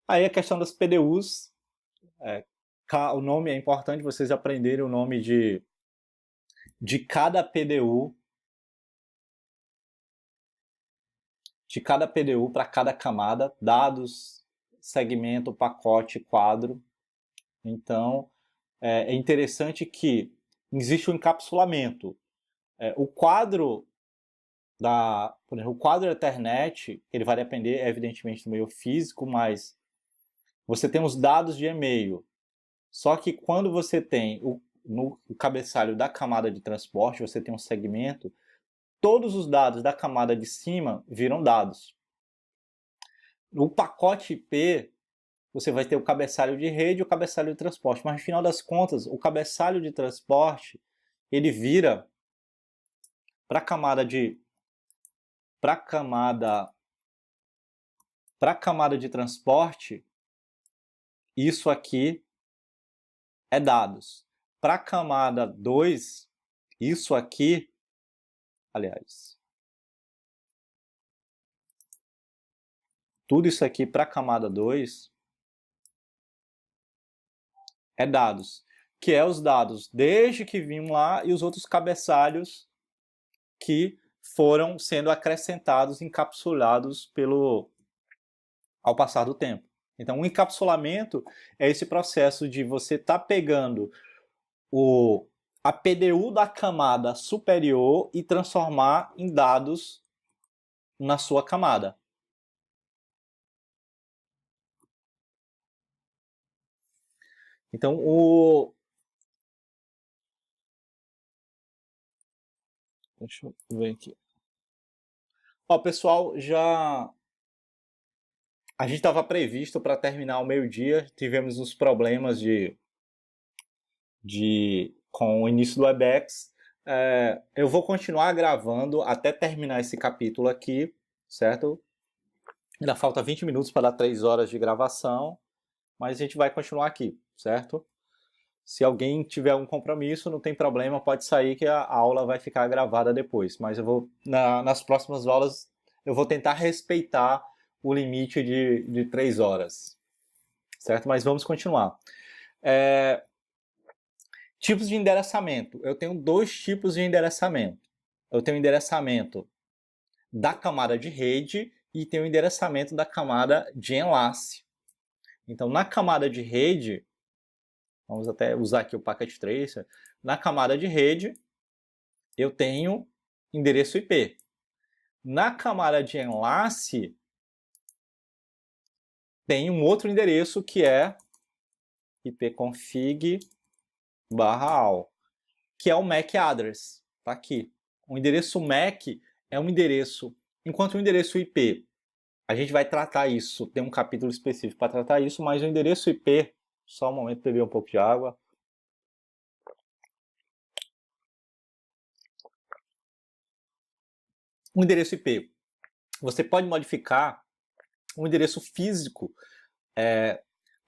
Aí a questão das PDUs, o nome é importante vocês aprenderem o nome de cada PDU, para cada camada, dados, segmento, pacote, quadro. Então, é interessante que existe um encapsulamento. O quadro por exemplo, o quadro Ethernet, ele vai depender, evidentemente, do meio físico, mas você tem os dados de e-mail. Só que quando você tem no cabeçalho da camada de transporte, você tem um segmento, todos os dados da camada de cima viram dados. No pacote IP, você vai ter o cabeçalho de rede e o cabeçalho de transporte, mas no final das contas, o cabeçalho de transporte, ele vira para a camada de transporte, isso aqui é dados. Para a camada 2, isso aqui, aliás, tudo isso aqui para a camada 2 é dados, que é os dados desde que vinham lá e os outros cabeçalhos que foram sendo acrescentados, encapsulados ao passar do tempo. Então, o encapsulamento é esse processo de você estar pegando a PDU da camada superior e transformar em dados na sua camada. Então, deixa eu ver aqui. Ó, pessoal, a gente estava previsto para terminar ao meio-dia, tivemos uns problemas com o início do Webex. Eu vou continuar gravando até terminar esse capítulo aqui, certo? Ainda falta 20 minutos para dar 3 horas de gravação, mas a gente vai continuar aqui, certo? Se alguém tiver algum compromisso, não tem problema, pode sair que a aula vai ficar gravada depois. Mas eu vou, nas próximas aulas, eu vou tentar respeitar o limite de 3 horas, certo? Mas vamos continuar. Tipos de endereçamento. Eu tenho 2 tipos de endereçamento. Eu tenho o endereçamento da camada de rede e tenho o endereçamento da camada de enlace. Então, na camada de rede, vamos até usar aqui o Packet Tracer, na camada de rede, eu tenho endereço IP. Na camada de enlace, tem um outro endereço que é ipconfig/all, que é o MAC address. Está aqui. O endereço MAC é um endereço, enquanto o endereço IP, a gente vai tratar isso, tem um capítulo específico para tratar isso, mas o endereço IP, só um momento para beber um pouco de água. O endereço IP, você pode modificar o endereço físico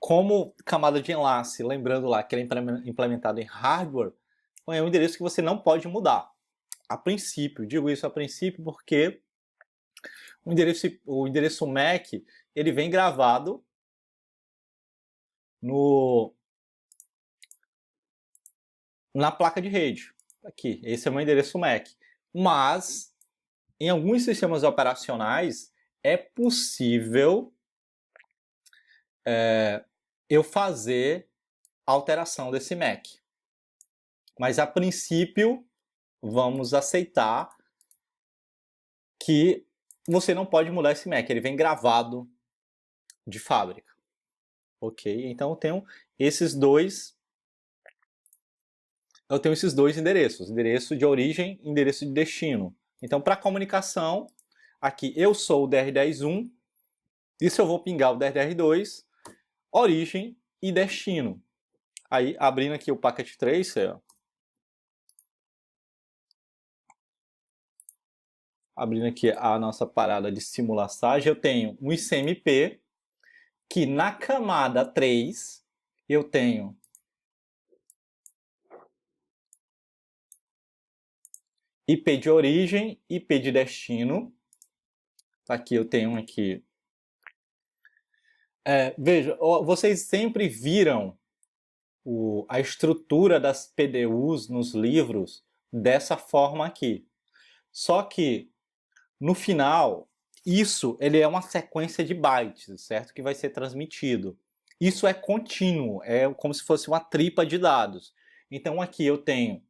como camada de enlace, lembrando lá que ele é implementado em hardware, é um endereço que você não pode mudar. A princípio, digo isso a princípio porque o endereço MAC, ele vem gravado na placa de rede. Aqui, esse é o meu endereço MAC. Mas, em alguns sistemas operacionais, é possível eu fazer alteração desse MAC. Mas, a princípio, vamos aceitar que você não pode mudar esse MAC, ele vem gravado de fábrica. Ok? Então, eu tenho esses dois eu tenho esses dois endereços, endereço de origem e endereço de destino. Então, para comunicação, aqui eu sou o DR101, isso eu vou pingar o DR2, origem e destino. Aí, abrindo aqui o Packet Tracer, abrindo aqui a nossa parada de simulação, eu tenho um ICMP, que na camada 3 eu tenho IP de origem, IP de destino. Aqui eu tenho aqui. Veja, vocês sempre viram a estrutura das PDUs nos livros dessa forma aqui. Só que no final, ele é uma sequência de bytes, certo? Que vai ser transmitido. Isso é contínuo, é como se fosse uma tripa de dados. Então aqui eu tenho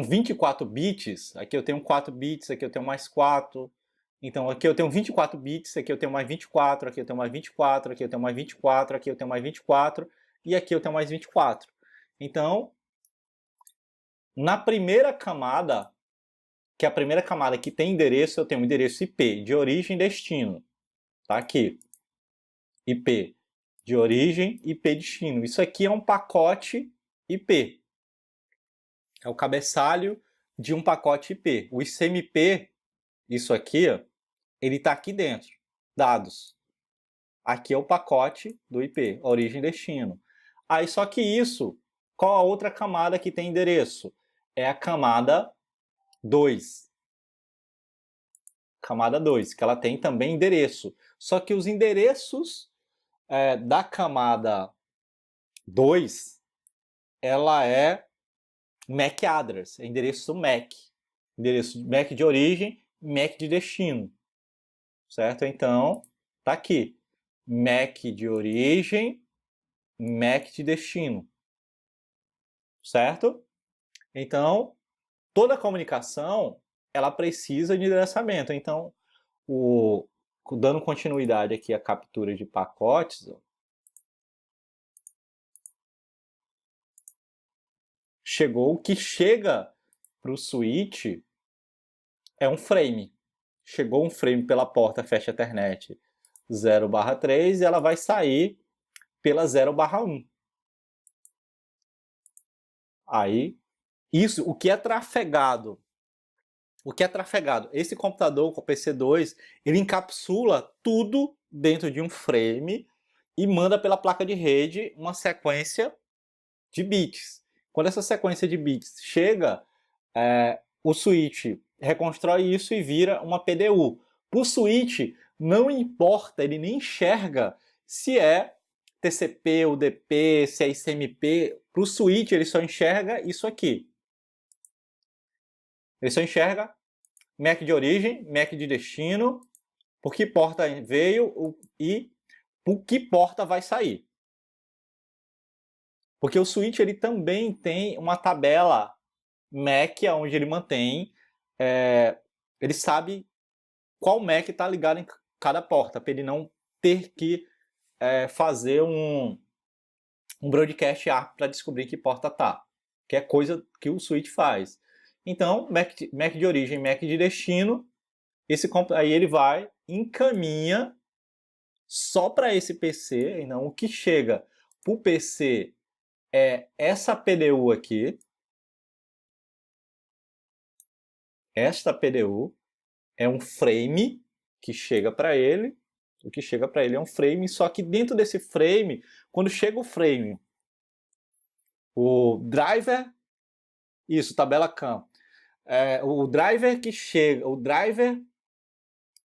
24 bits, aqui eu tenho 4 bits, aqui eu tenho mais 4. Então aqui eu tenho 24 bits, aqui eu tenho mais 24, aqui eu tenho mais 24, aqui eu tenho mais 24, aqui eu tenho mais 24 e aqui eu tenho mais 24. Então, na primeira camada, que é a primeira camada que tem endereço, eu tenho um endereço IP de origem e destino. Tá aqui. IP de origem e IP de destino. Isso aqui é um pacote IP. É o cabeçalho de um pacote IP. O ICMP, isso aqui, ó, ele está aqui dentro. Dados. Aqui é o pacote do IP, origem e destino. Aí só que isso, qual a outra camada que tem endereço? É a camada 2. Camada 2, que ela tem também endereço. Só que os endereços da camada 2, ela é MAC address, é endereço MAC. Endereço MAC de origem, MAC de destino. Certo? Então, tá aqui. MAC de origem, MAC de destino. Certo? Então, toda comunicação, ela precisa de endereçamento. Então, dando continuidade aqui à captura de pacotes, ó, o que chega para o switch é um frame. Chegou um frame pela porta Fast Ethernet 0/3 e ela vai sair pela 0/1. Aí, o que é trafegado? Esse computador com o PC2, ele encapsula tudo dentro de um frame e manda pela placa de rede uma sequência de bits. Quando essa sequência de bits chega, o switch reconstrói isso e vira uma PDU. Para o switch, não importa, ele nem enxerga se é TCP, UDP, se é ICMP. Para o switch, ele só enxerga isso aqui. Ele só enxerga MAC de origem, MAC de destino, por que porta veio e por que porta vai sair. Porque o switch ele também tem uma tabela MAC, onde ele mantém, ele sabe qual MAC está ligado em cada porta, para ele não ter que fazer um broadcast ARP para descobrir que porta tá, que é coisa que o switch faz. Então, MAC de origem, MAC de destino, aí ele vai, encaminha só para esse PC, então o que chega para o PC é essa PDU aqui, esta PDU é um frame que chega para ele, o que chega para ele é um frame, só que dentro desse frame, quando chega o frame, o driver, isso, tabela CAN, o driver que chega, o driver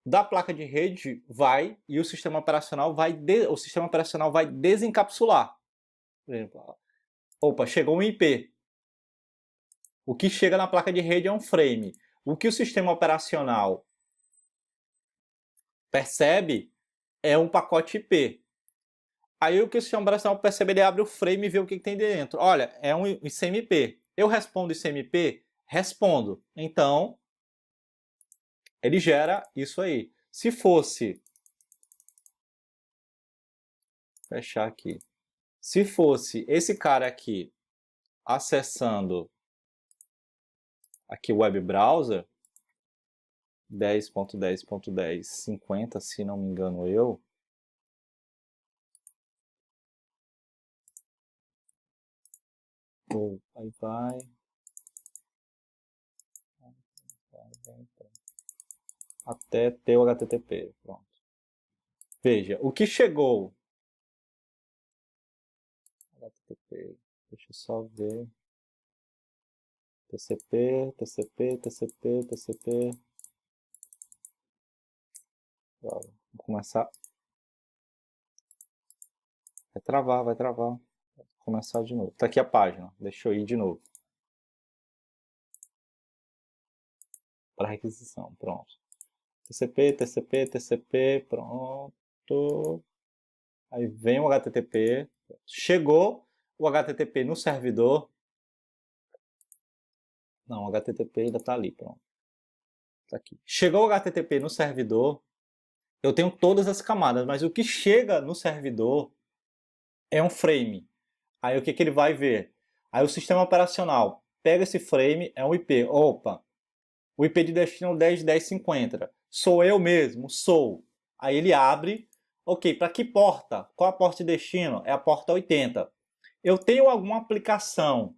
da placa de rede vai e o sistema operacional vai desencapsular. Por exemplo, opa, chegou um IP. O que chega na placa de rede é um frame. O que o sistema operacional percebe é um pacote IP. Aí o que o sistema operacional percebe, ele abre o frame e vê o que tem dentro. Olha, é um ICMP. Eu respondo ICMP? Respondo. Então, ele gera isso aí. Se fosse... fechar aqui. Se fosse esse cara aqui acessando aqui o web browser 10.10.10.50, se não me engano eu, aí vai, até ter o HTTP, pronto. Veja, o que chegou, HTTP, deixa eu só ver, TCP, TCP, TCP, TCP, vou começar, vai travar, vou começar de novo, tá aqui a página, deixa eu ir de novo, para requisição, pronto. TCP, TCP, TCP, pronto. Aí vem o HTTP. Chegou o HTTP no servidor. Não, o HTTP ainda está ali, pronto. Tá aqui. Chegou o HTTP no servidor. Eu tenho todas as camadas, mas o que chega no servidor é um frame. Aí o que ele vai ver? Aí o sistema operacional pega esse frame, é um IP. Opa, o IP de destino é 10.10.50. Sou eu mesmo? Sou. Aí ele abre. Ok, para que porta? Qual a porta de destino? É a porta 80. Eu tenho alguma aplicação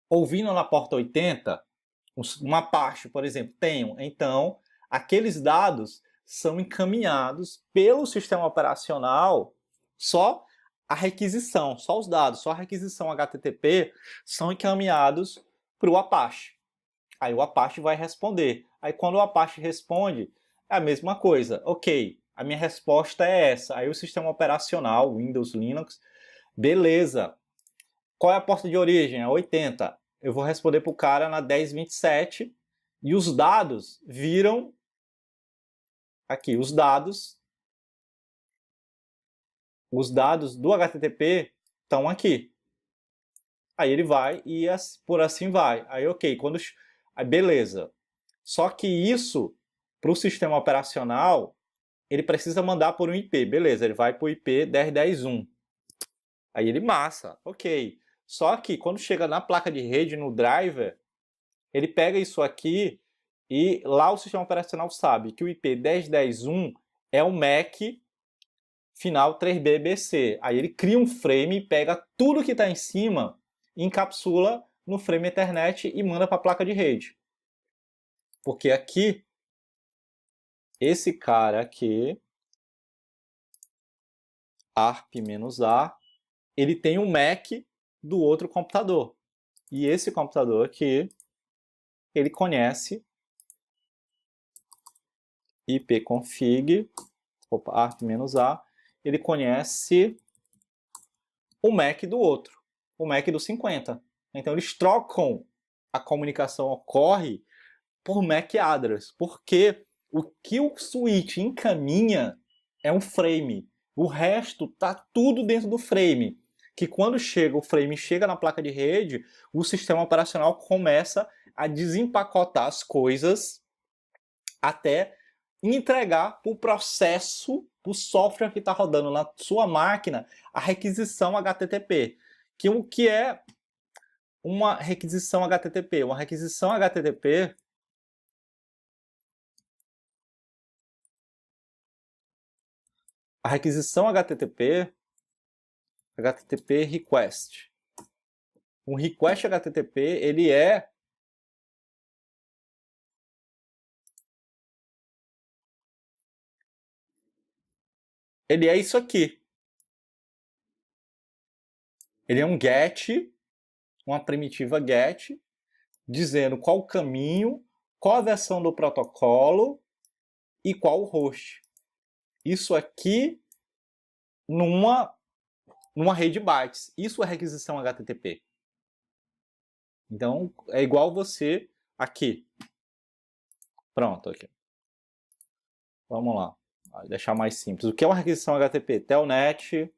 ouvindo na porta 80, uma parte, por exemplo, tenho. Então, aqueles dados são encaminhados pelo sistema operacional, só a requisição, só os dados, só a requisição HTTP são encaminhados para o Apache. Aí o Apache vai responder. Aí quando o Apache responde, é a mesma coisa. Ok, a minha resposta é essa. Aí o sistema operacional, Windows, Linux, beleza. Qual é a porta de origem? É 80. Eu vou responder para o cara na 10.27 e os dados viram aqui, os dados do HTTP estão aqui. Aí ele vai e por assim vai. Aí ok, aí beleza. Só que isso para o sistema operacional ele precisa mandar por um IP, beleza? Ele vai para o IP 10.10.1. Aí ele massa, ok. Só que quando chega na placa de rede, no driver, ele pega isso aqui e lá o sistema operacional sabe que o IP 10.10.1 é o MAC final 3BBC. Aí ele cria um frame, pega tudo que está em cima, encapsula no frame Ethernet e manda para a placa de rede. Porque aqui, esse cara aqui, ARP-A, ele tem um MAC do outro computador. E esse computador aqui, ele conhece ipconfig, ARP-A, ele conhece o MAC do outro, o MAC do 50. Então eles trocam, a comunicação ocorre por MAC address, porque o que o switch encaminha é um frame. O resto tá tudo dentro do frame. Que quando o frame chega na placa de rede, o sistema operacional começa a desempacotar as coisas até entregar para o processo, o software que está rodando na sua máquina, a requisição HTTP. Que o que é uma requisição HTTP? Uma requisição HTTP a requisição HTTP request. Um request HTTP, ele é isso aqui. Ele é um GET, uma primitiva GET, dizendo qual o caminho, qual a versão do protocolo e qual o host. Isso aqui numa rede bytes. Isso é requisição HTTP. Então, é igual você aqui. Pronto, aqui. Vamos lá. Vou deixar mais simples. O que é uma requisição HTTP? Telnet,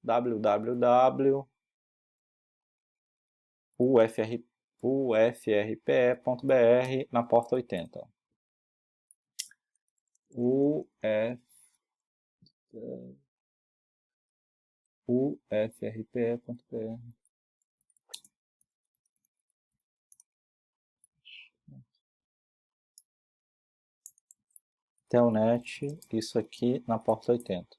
www, ufrpe.br na porta 80. ufrpe.br. Telnet, isso aqui na porta 80.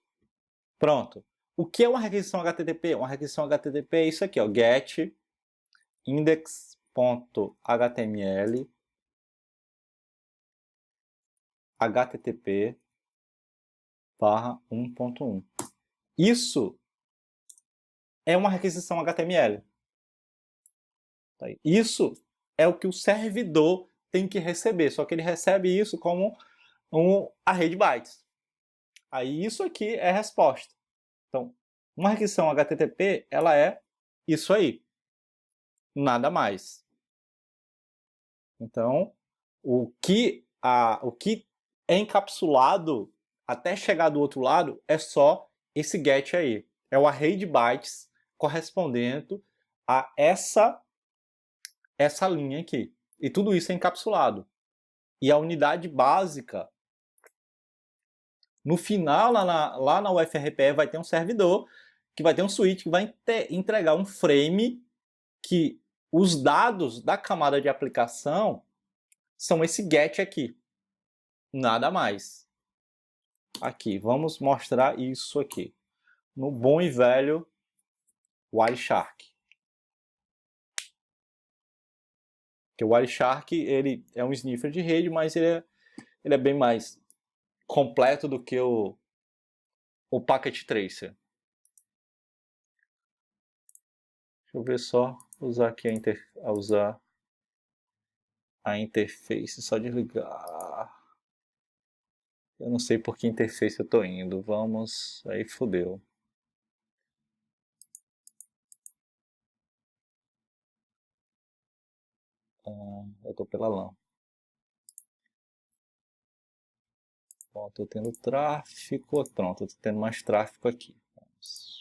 Pronto. O que é uma requisição HTTP? Uma requisição HTTP é isso aqui, ó, get index.html http /1.1. Isso é uma requisição HTML. Isso é o que o servidor tem que receber, só que ele recebe isso como um array de bytes. Aí isso aqui é a resposta. Então, uma requisição HTTP, ela é isso aí. Nada mais. Então, o que é encapsulado até chegar do outro lado é só esse get aí. É o array de bytes correspondendo a essa linha aqui. E tudo isso é encapsulado. E a unidade básica, no final, lá na UFRPE, vai ter um servidor, que vai ter um switch que vai entregar um frame que os dados da camada de aplicação são esse get aqui. Nada mais. Aqui, vamos mostrar isso aqui. No bom e velho Wireshark. Porque o Wireshark, ele é um sniffer de rede, mas ele é bem mais completo do que o Packet Tracer. Deixa eu ver só, usar aqui usar a interface, só desligar. Eu não sei por que interface eu estou indo. Vamos, aí fodeu. Eu estou pela LAN. Bom, estou tendo tráfego. Pronto, estou tendo mais tráfego aqui. Vamos.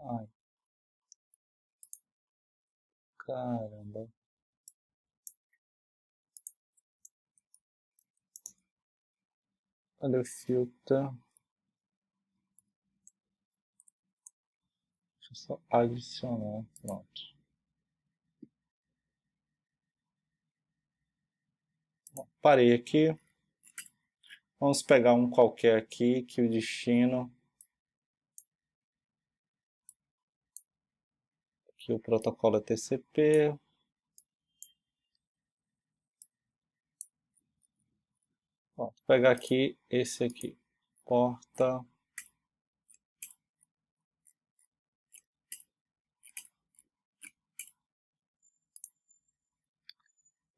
Ai, caramba. Cadê o filtro? Deixa eu só adicionar. Pronto. Bom, parei aqui. Vamos pegar um qualquer aqui, que o destino... Aqui o protocolo é TCP. Vou pegar aqui esse aqui. Porta...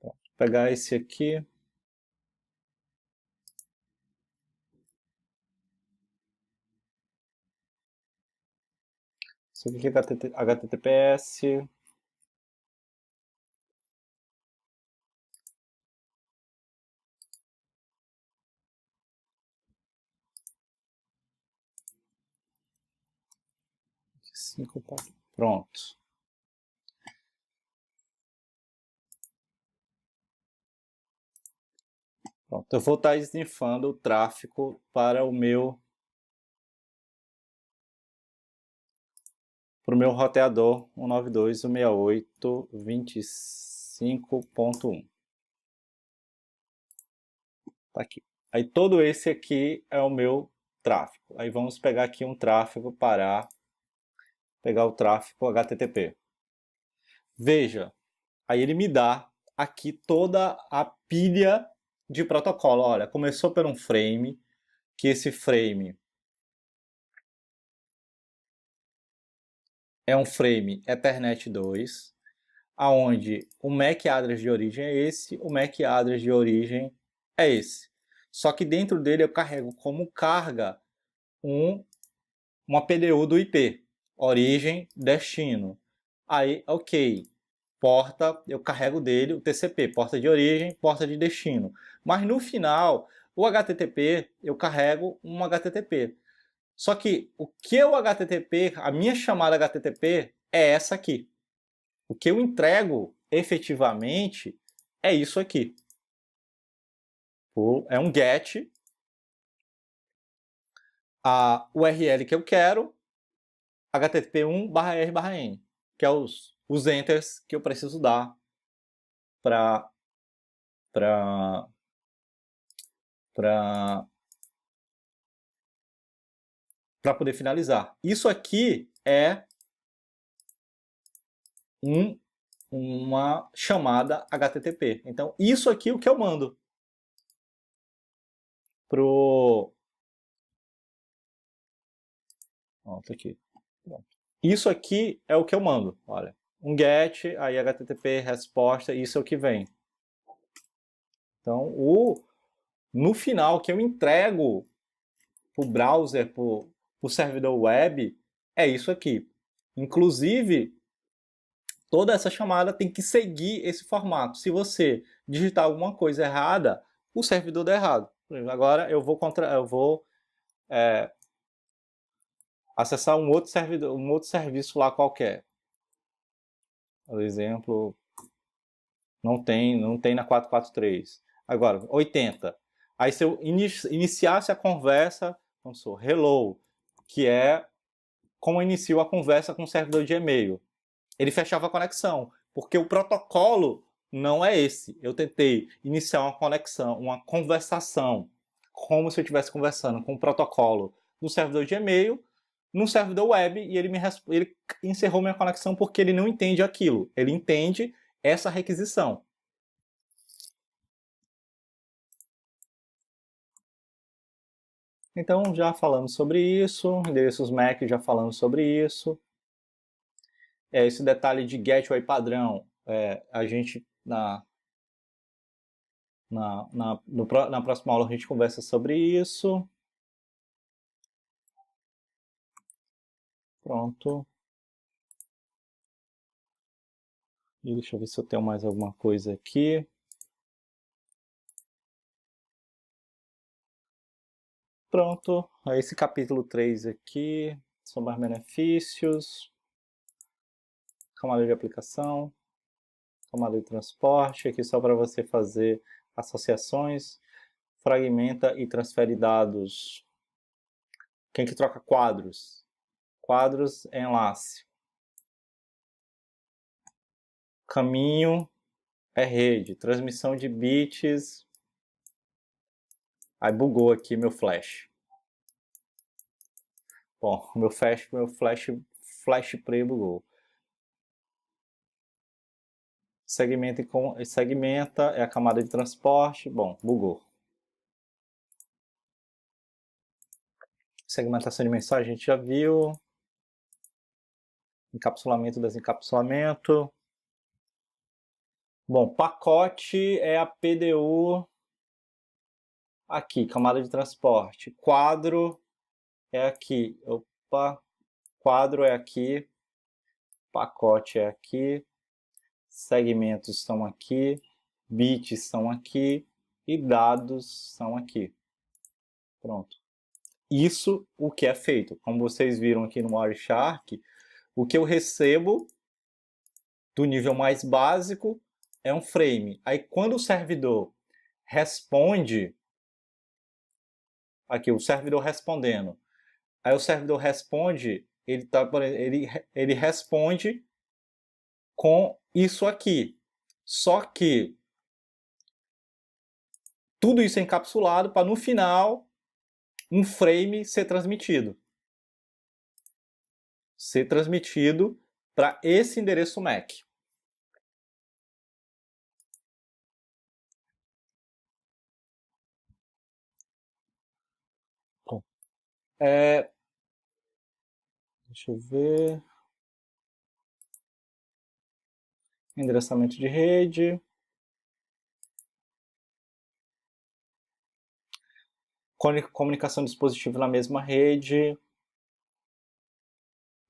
Vou pegar esse aqui. Isso aqui é HTTPS. Pronto. Pronto. Eu vou estar snifando o tráfego para o meu roteador 192.168.25.1. Tá aqui. Aí todo esse aqui é o meu tráfego. Aí vamos pegar aqui um tráfego para pegar o tráfego HTTP. Veja, aí ele me dá aqui toda a pilha de protocolo. Olha, começou por um frame, que esse frame é um frame Ethernet 2. aonde o MAC address de origem é esse, o MAC address de origem é esse. Só que dentro dele eu carrego como carga uma PDU do IP, origem, destino. Aí, ok, porta, eu carrego dele o TCP, porta de origem, porta de destino. Mas no final, o HTTP, eu carrego um HTTP. Só que o que é o HTTP, a minha chamada HTTP é essa aqui. O que eu entrego efetivamente é isso aqui. É um GET, a URL que eu quero, http1/r/n, que é os enters que eu preciso dar para poder finalizar. Isso aqui é uma chamada HTTP. Então, isso aqui é o que eu mando pro... Tá aqui. Isso aqui é o que eu mando. Olha, um GET, aí HTTP, resposta, isso é o que vem. Então, no final, que eu entrego para o browser, para o servidor web, é isso aqui. Inclusive, toda essa chamada tem que seguir esse formato. Se você digitar alguma coisa errada, o servidor dá errado. Agora eu vou acessar um outro servidor, um outro serviço lá qualquer. Por exemplo, não tem na 443. Agora, 80. Aí se eu iniciasse a conversa, vamos supor, hello, que é como eu inicio a conversa com o servidor de e-mail. Ele fechava a conexão, porque o protocolo não é esse. Eu tentei iniciar uma conexão, uma conversação, como se eu estivesse conversando com o protocolo do servidor de e-mail, no servidor web, e ele encerrou minha conexão porque ele não entende aquilo. Ele entende essa requisição. Então, já falamos sobre isso, endereços MAC já falamos sobre isso. Esse detalhe de gateway padrão, a gente, na próxima aula a gente conversa sobre isso. Pronto. E deixa eu ver se eu tenho mais alguma coisa aqui. Pronto. Esse capítulo 3 aqui, são mais benefícios. Camada de aplicação. Camada de transporte. Aqui só para você fazer associações. Fragmenta e transfere dados. Quem que troca quadros? Quadros é enlace. Caminho é rede. Transmissão de bits. Aí bugou aqui meu flash. Bom, meu flash play bugou. Segmenta é a camada de transporte. Bom, bugou. Segmentação de mensagem a gente já viu. Encapsulamento, desencapsulamento. Bom, pacote é a PDU aqui, camada de transporte. Quadro é aqui. Opa, quadro é aqui. Pacote é aqui. Segmentos estão aqui. Bits estão aqui. E dados são aqui. Pronto. Isso o que é feito. Como vocês viram aqui no Wireshark, o que eu recebo do nível mais básico é um frame. Aí quando o servidor responde, aqui o servidor respondendo, aí o servidor responde, ele responde com isso aqui. Só que tudo isso é encapsulado para no final um frame ser transmitido. Ser transmitido para esse endereço MAC. Bom, deixa eu ver. endereçamento de rede, comunicação de dispositivo na mesma rede,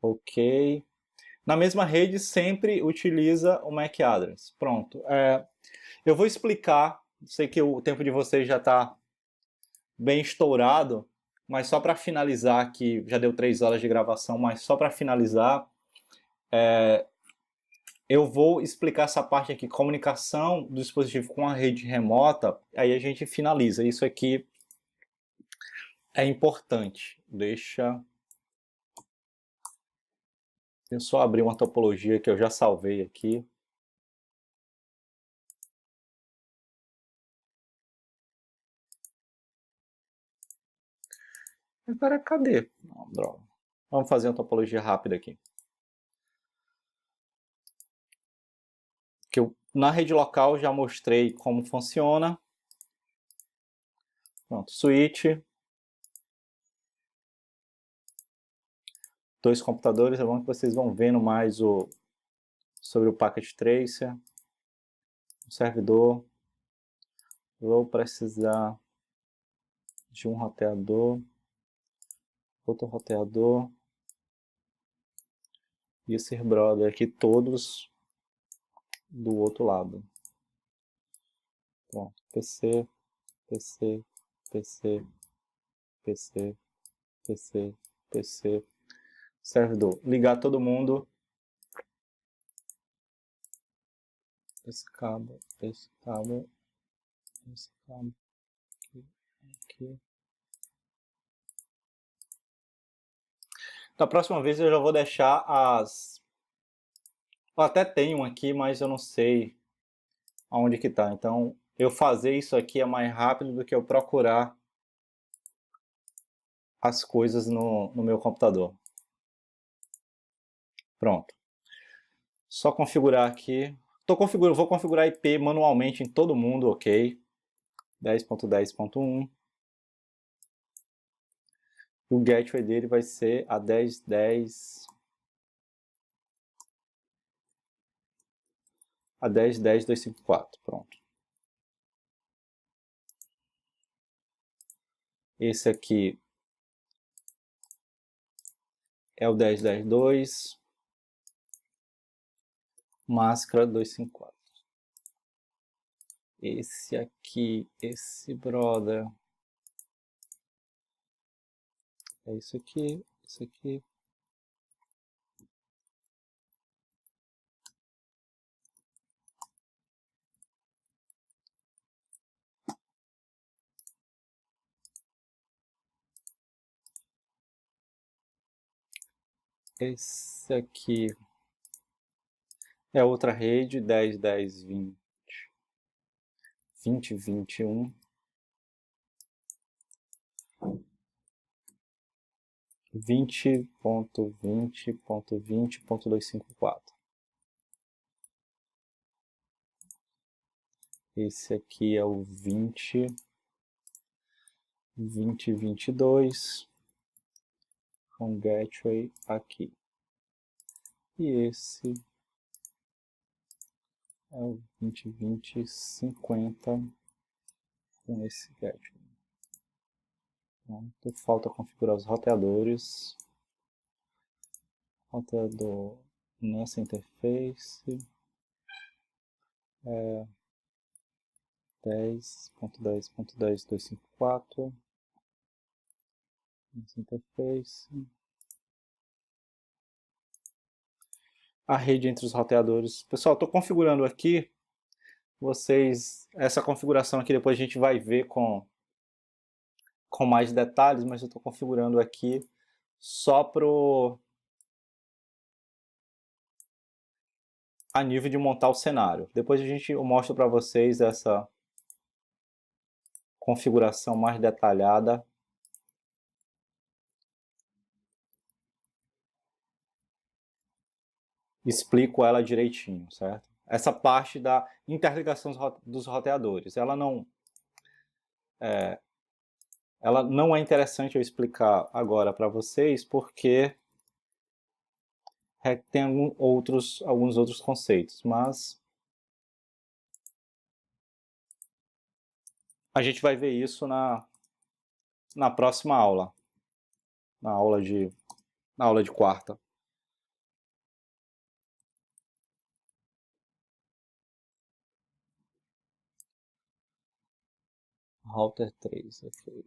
ok. Na mesma rede sempre utiliza o MAC address. Pronto. Eu vou explicar, sei que o tempo de vocês já está bem estourado, mas só para finalizar aqui, já deu 3 horas de gravação, mas só para finalizar, eu vou explicar essa parte aqui, comunicação do dispositivo com a rede remota, aí a gente finaliza. Isso aqui é importante. Deixa eu só abrir uma topologia que eu já salvei aqui. Agora, cadê? Não, droga. Vamos fazer uma topologia rápida aqui. Que na rede local já mostrei como funciona. Pronto, switch. 2 computadores, é bom que vocês vão vendo mais sobre o Packet Tracer. O servidor. Vou precisar de um roteador. Outro roteador. E esse brother aqui, todos do outro lado. Pronto, PC, PC, PC, PC, PC, PC, servidor. Ligar todo mundo. Esse cabo, esse cabo, esse cabo, aqui, aqui. Da próxima vez eu já vou deixar as... Eu até tenho aqui, mas eu não sei aonde que tá. Então, eu fazer isso aqui é mais rápido do que eu procurar as coisas no meu computador. Pronto. Só configurar aqui. Vou configurar IP manualmente em todo mundo, ok. 10.10.1. O gateway dele vai ser a 10.10. A 10.10.254. Pronto. Esse aqui é o 10.10.2. Máscara 254. Esse aqui, esse brother. É isso aqui, isso aqui. Esse aqui é outra rede, 10.10.20. 20.21. 20.20.20.254. Esse aqui é o 20.22 com gateway aqui. E esse é o 20.20.50 com esse gateway. Pronto, falta configurar os roteadores. Roteador nessa interface. 10.10.10.254. Nessa interface. A rede entre os roteadores. Pessoal, estou configurando aqui. Essa configuração aqui depois a gente vai ver com mais detalhes, mas eu estou configurando aqui só a nível de montar o cenário. Depois eu mostro para vocês essa configuração mais detalhada. Explico ela direitinho, certo? Essa parte da interligação dos roteadores, ela não é interessante eu explicar agora para vocês, porque tem alguns outros conceitos, mas A gente vai ver isso na próxima aula, na aula de quarta. Router 3, ok.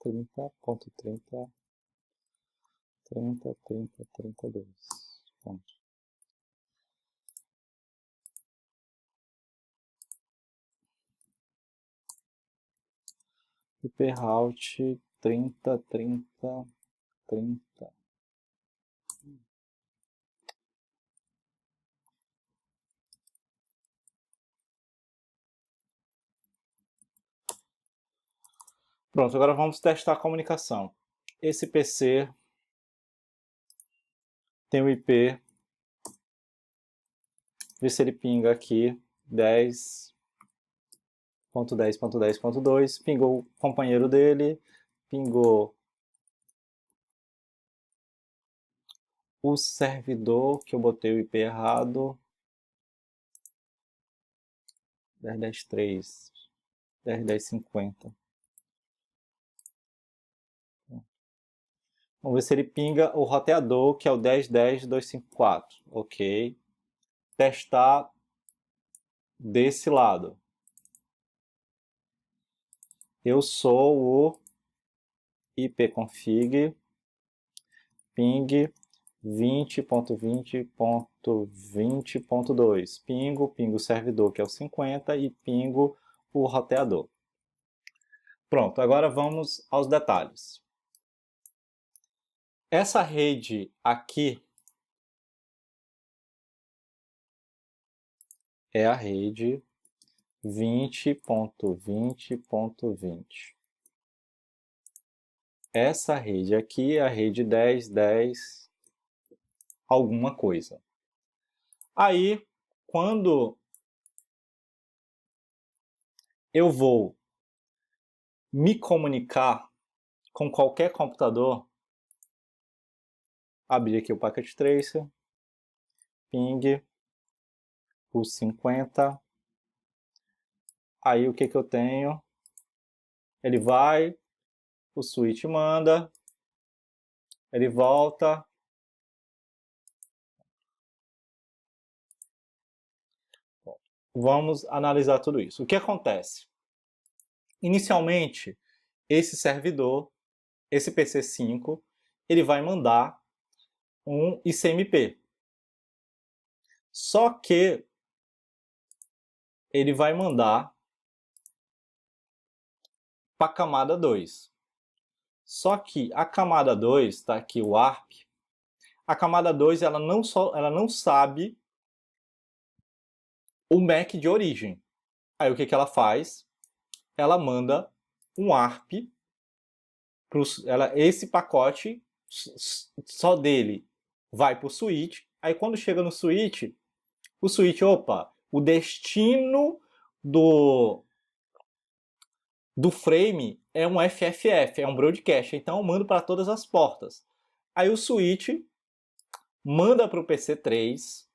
Trinta ponto 32. Ponto. Hiperroute 30. Pronto, agora vamos testar a comunicação. Esse PC tem o IP, vê se ele pinga aqui, 10.10.10.2, pingou o companheiro dele, pingou o servidor, que eu botei o IP errado, 10.10.3, 10.10.50. Vamos ver se ele pinga o roteador, que é o 10.10.254. Ok. Testar desse lado. Eu sou o ipconfig ping 20.20.20.2. Pingo o servidor, que é o 50, e pingo o roteador. Pronto, agora vamos aos detalhes. Essa rede aqui é a rede 20.20.20. Essa rede aqui é a rede 10.10 alguma coisa. Aí, quando eu vou me comunicar com qualquer computador, abrir aqui o Packet Tracer, ping, o 50. Aí o que eu tenho? Ele vai, o switch manda, ele volta. Vamos analisar tudo isso. O que acontece? Inicialmente, esse servidor, esse PC5, ele vai mandar um ICMP. Só que ele vai mandar para a camada 2. Só que a camada 2, está aqui o ARP, a camada 2 ela não sabe o MAC de origem. Aí o que ela faz? Ela manda um ARP, esse pacote só dele vai para o switch. Aí quando chega no switch, o switch, opa, o destino do frame é um FFF, é um broadcast, então eu mando para todas as portas. Aí o switch manda para o PC3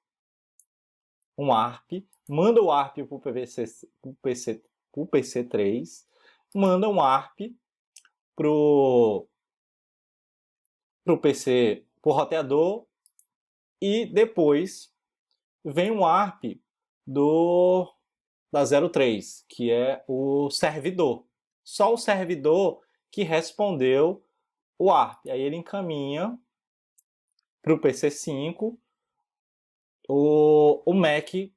um ARP, manda o ARP para o PC3, manda um ARP para o PC, para o roteador, e depois vem um ARP da 03, que é o servidor. Só o servidor que respondeu o ARP. Aí ele encaminha para o PC5 o MAC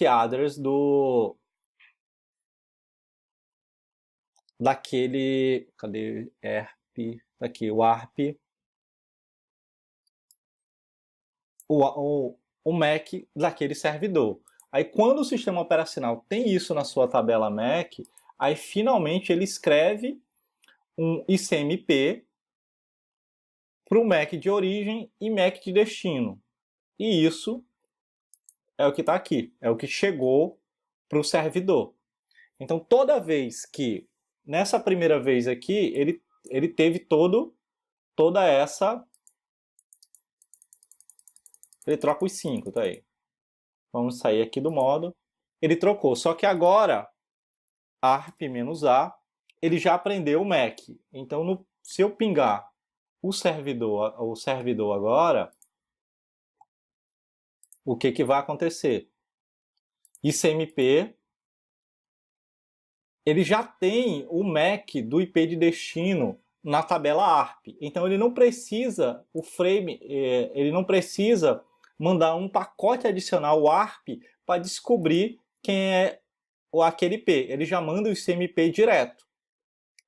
address daquele, cadê ARP? Aqui, o ARP, o MAC daquele servidor. Aí quando o sistema operacional tem isso na sua tabela MAC, aí finalmente ele escreve um ICMP para o MAC de origem e MAC de destino. E isso é o que está aqui, é o que chegou para o servidor. Então toda vez que, nessa primeira vez aqui, ele teve toda essa... Ele troca os 5, tá aí. Vamos sair aqui do modo. Ele trocou, só que agora, arp-a, ele já aprendeu o MAC. Então, se eu pingar o servidor agora, o que vai acontecer? ICMP, ele já tem o MAC do IP de destino na tabela ARP. Então, ele não precisa, ele não precisa mandar um pacote adicional ARP para descobrir quem é aquele IP. Ele já manda o ICMP direto.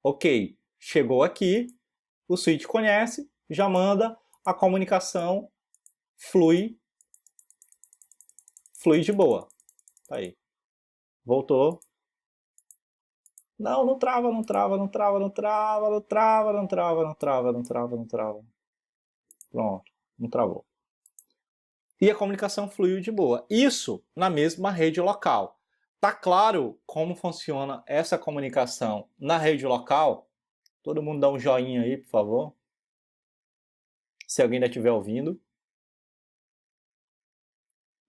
Ok, chegou aqui, o switch conhece, já manda, a comunicação flui de boa. Tá aí. Voltou. Não trava. Pronto, não travou. E a comunicação fluiu de boa. Isso na mesma rede local. Tá claro como funciona essa comunicação na rede local? Todo mundo dá um joinha aí, por favor. Se alguém ainda estiver ouvindo.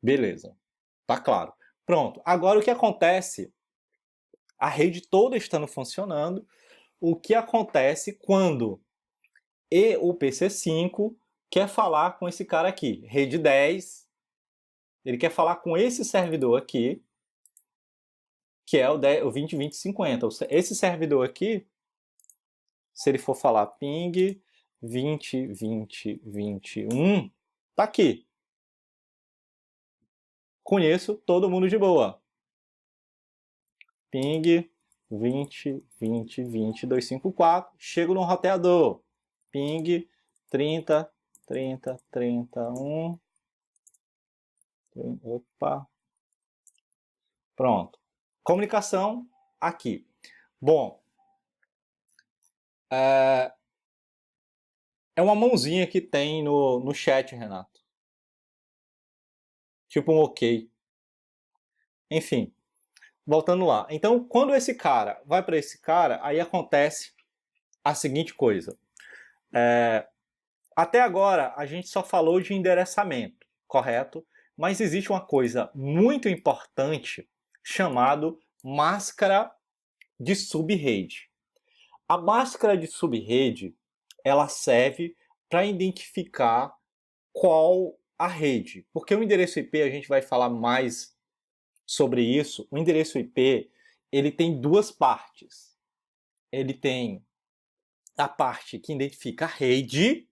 Beleza. Tá claro. Pronto. Agora o que acontece? A rede toda estando funcionando. O que acontece quando o PC5 quer falar com esse cara aqui? Rede 10. Ele quer falar com esse servidor aqui, que é o 202050. Esse servidor aqui, se ele for falar ping 202021, tá aqui. Conheço todo mundo de boa. Ping 202020.254, chego no roteador. Ping 30.30.31. Opa. Pronto. Comunicação aqui. Bom, é uma mãozinha que tem no chat, Renato. Tipo um ok. Enfim, voltando lá. Então, quando esse cara vai para esse cara, aí acontece a seguinte coisa. Até agora, a gente só falou de endereçamento, correto? Mas existe uma coisa muito importante chamado máscara de subrede. A máscara de subrede, ela serve para identificar qual a rede. Porque o endereço IP, a gente vai falar mais sobre isso. O endereço IP, ele tem duas partes. Ele tem a parte que identifica a rede,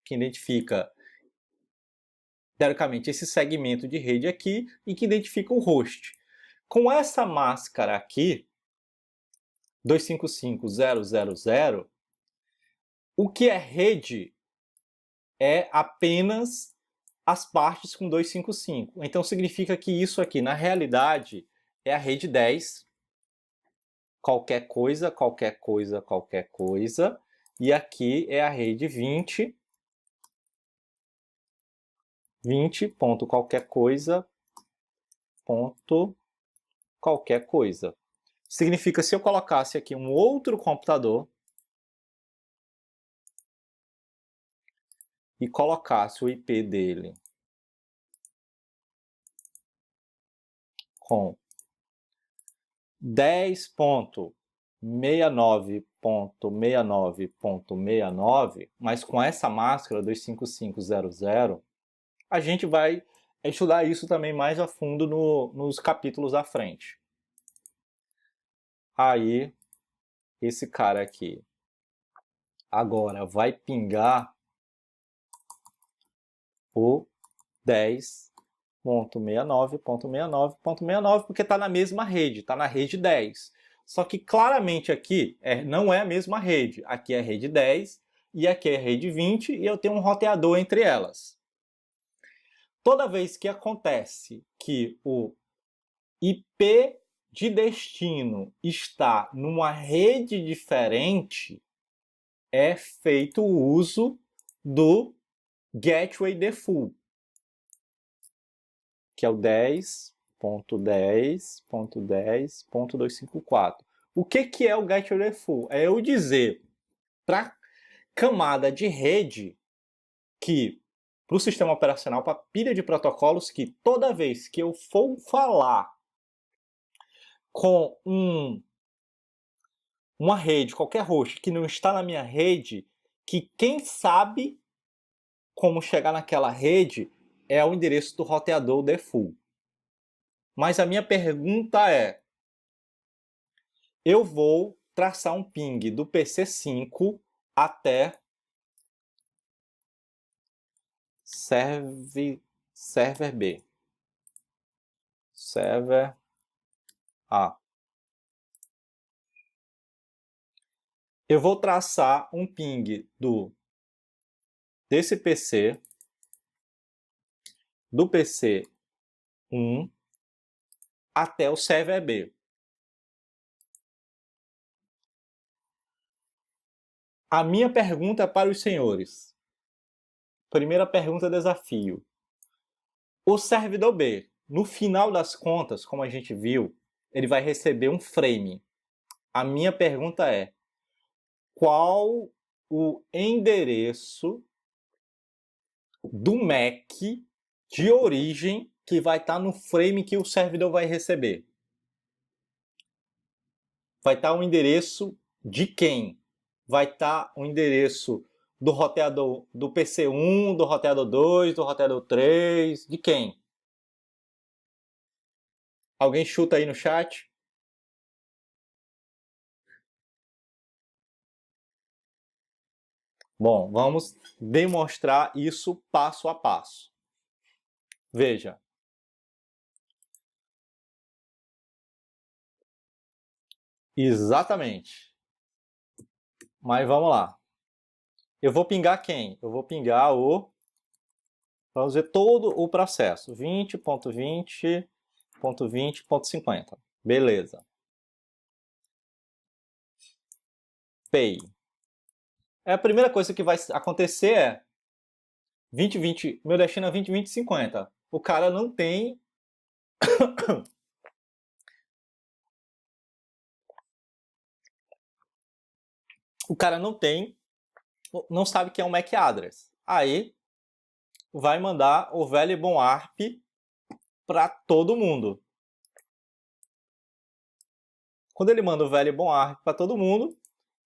que identifica, teoricamente, esse segmento de rede aqui, e que identifica o host. Com essa máscara aqui, 255.0.0.0, o que é rede é apenas as partes com 255. Então significa que isso aqui, na realidade, é a rede 10, qualquer coisa, e aqui é a rede 20 ponto qualquer coisa. Significa, se eu colocasse aqui um outro computador e colocasse o IP dele com 10.69.69.69, mas com essa máscara 255.0.0, a gente vai estudar isso também mais a fundo nos capítulos à frente. Aí, esse cara aqui agora vai pingar o 10.69.69.69, porque está na mesma rede, está na rede 10. Só que claramente aqui não é a mesma rede. Aqui é a rede 10 e aqui é a rede 20 e eu tenho um roteador entre elas. toda vez que acontece que o IP de destino está numa rede diferente, é feito o uso do Gateway Default, que é o 10.10.10.254. O que é o Gateway Default? É eu dizer para camada de rede que para o sistema operacional, para a pilha de protocolos, que toda vez que eu for falar com uma rede, qualquer host que não está na minha rede, que quem sabe como chegar naquela rede é o endereço do roteador default. Mas a minha pergunta é, eu vou traçar um ping do PC5 até server B. Server A. Eu vou traçar um ping desse PC, do PC 1 até o server B. A minha pergunta é para os senhores. Primeira pergunta, desafio. O servidor B, no final das contas, como a gente viu, ele vai receber um frame. A minha pergunta é, qual o endereço do MAC de origem que vai estar no frame que o servidor vai receber? Vai estar o endereço de quem? Vai estar o endereço do roteador do PC1, do roteador 2, do roteador 3, de quem? Alguém chuta aí no chat? Bom, vamos demonstrar isso passo a passo. Veja. Exatamente. Mas vamos lá. Eu vou pingar quem? Eu vou pingar o... Vamos ver todo o processo. 20.20.20.50. Beleza. Pay. A primeira coisa que vai acontecer é 2020, meu destino é 20.20.50. O cara não tem não sabe que é um MAC address. Aí vai mandar o velho e bom ARP para todo mundo. Quando ele manda o velho e bom ARP para todo mundo,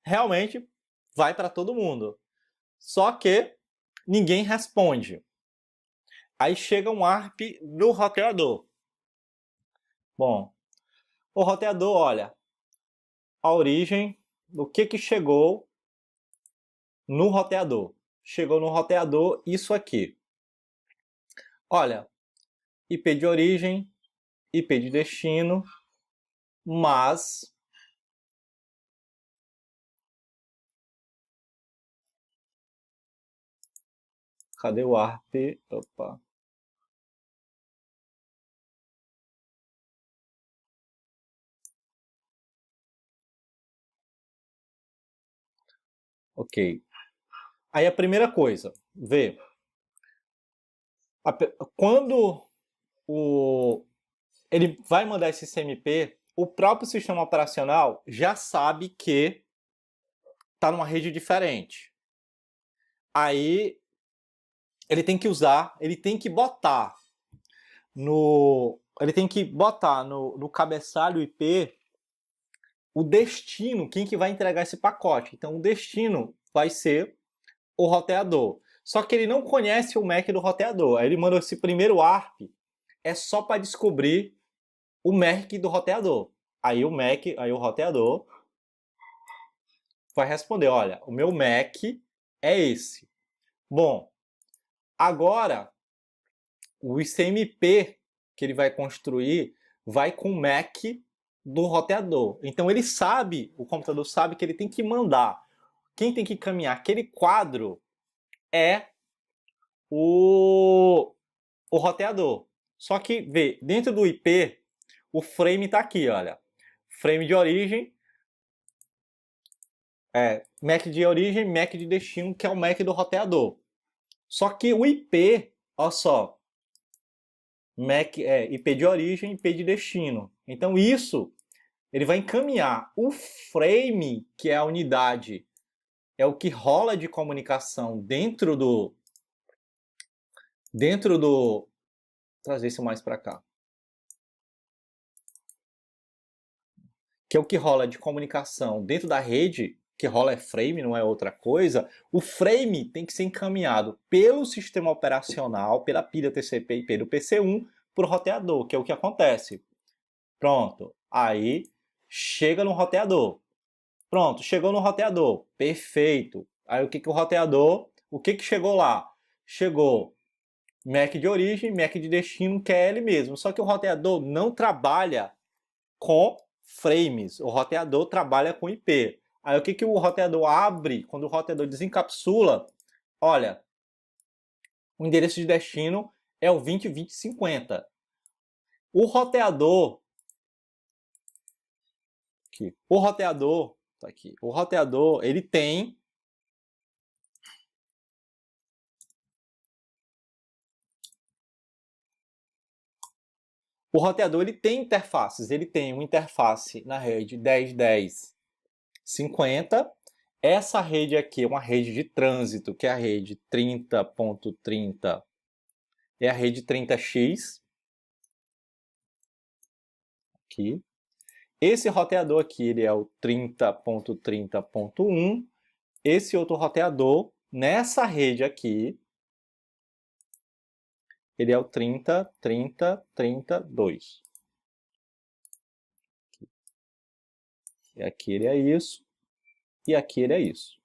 realmente vai para todo mundo. Só que ninguém responde. Aí chega um ARP do roteador. Bom, o roteador olha a origem do que chegou no roteador. Chegou no roteador isso aqui. Olha, IP de origem, IP de destino, mas cadê o ARP? Opa. Ok. Aí a primeira coisa, vê. Quando ele vai mandar esse CMP, o próprio sistema operacional já sabe que está numa rede diferente. Aí ele tem que usar, ele tem que botar no cabeçalho IP o destino, quem que vai entregar esse pacote. Então o destino vai ser o roteador. Só que ele não conhece o MAC do roteador. Aí ele manda esse primeiro ARP, é só para descobrir o MAC do roteador. Aí o roteador vai responder, olha, o meu MAC é esse. Bom, agora o ICMP que ele vai construir vai com o MAC do roteador. Então ele sabe, o computador sabe que ele tem que mandar. Quem tem que caminhar aquele quadro é o roteador. Só que, vê, dentro do IP, o frame está aqui, olha. Frame de origem, MAC de origem, MAC de destino, que é o MAC do roteador. Só que o IP, olha só, MAC é IP de origem, IP de destino. Então isso, ele vai encaminhar o frame, que é a unidade, é o que rola de comunicação dentro do... Vou trazer isso mais para cá. Que é o que rola de comunicação dentro da rede, que rola é frame, não é outra coisa. O frame tem que ser encaminhado pelo sistema operacional, pela pilha TCP/IP do PC1, para o roteador, que é o que acontece. Pronto, aí chega no roteador. Pronto, chegou no roteador, perfeito. Aí o que o roteador, o que chegou lá? Chegou MAC de origem, MAC de destino, que é ele mesmo. Só que o roteador não trabalha com frames, o roteador trabalha com IP. Aí o que o roteador abre, quando o roteador desencapsula? Olha, o endereço de destino é o 202050. O roteador, aqui, tá aqui, o roteador, ele tem interfaces, ele tem uma interface na rede 10.10.50. Essa rede aqui é uma rede de trânsito, que é a rede 30.30, é a rede 30x. Aqui. Esse roteador aqui, ele é o 30.30.1. Esse outro roteador, nessa rede aqui, ele é o 30.30.32. E aqui ele é isso. E aqui ele é isso.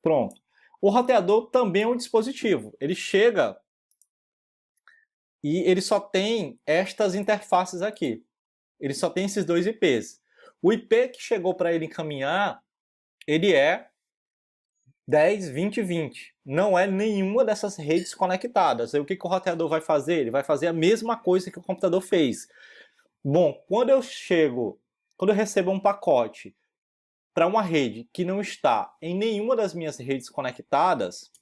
Pronto. O roteador também é um dispositivo. Ele chega e ele só tem estas interfaces aqui. Ele só tem esses dois IPs. O IP que chegou para ele encaminhar, ele é 10.20.20. Não é nenhuma dessas redes conectadas. Aí o que o roteador vai fazer? Ele vai fazer a mesma coisa que o computador fez. Bom, quando eu recebo um pacote para uma rede que não está em nenhuma das minhas redes conectadas,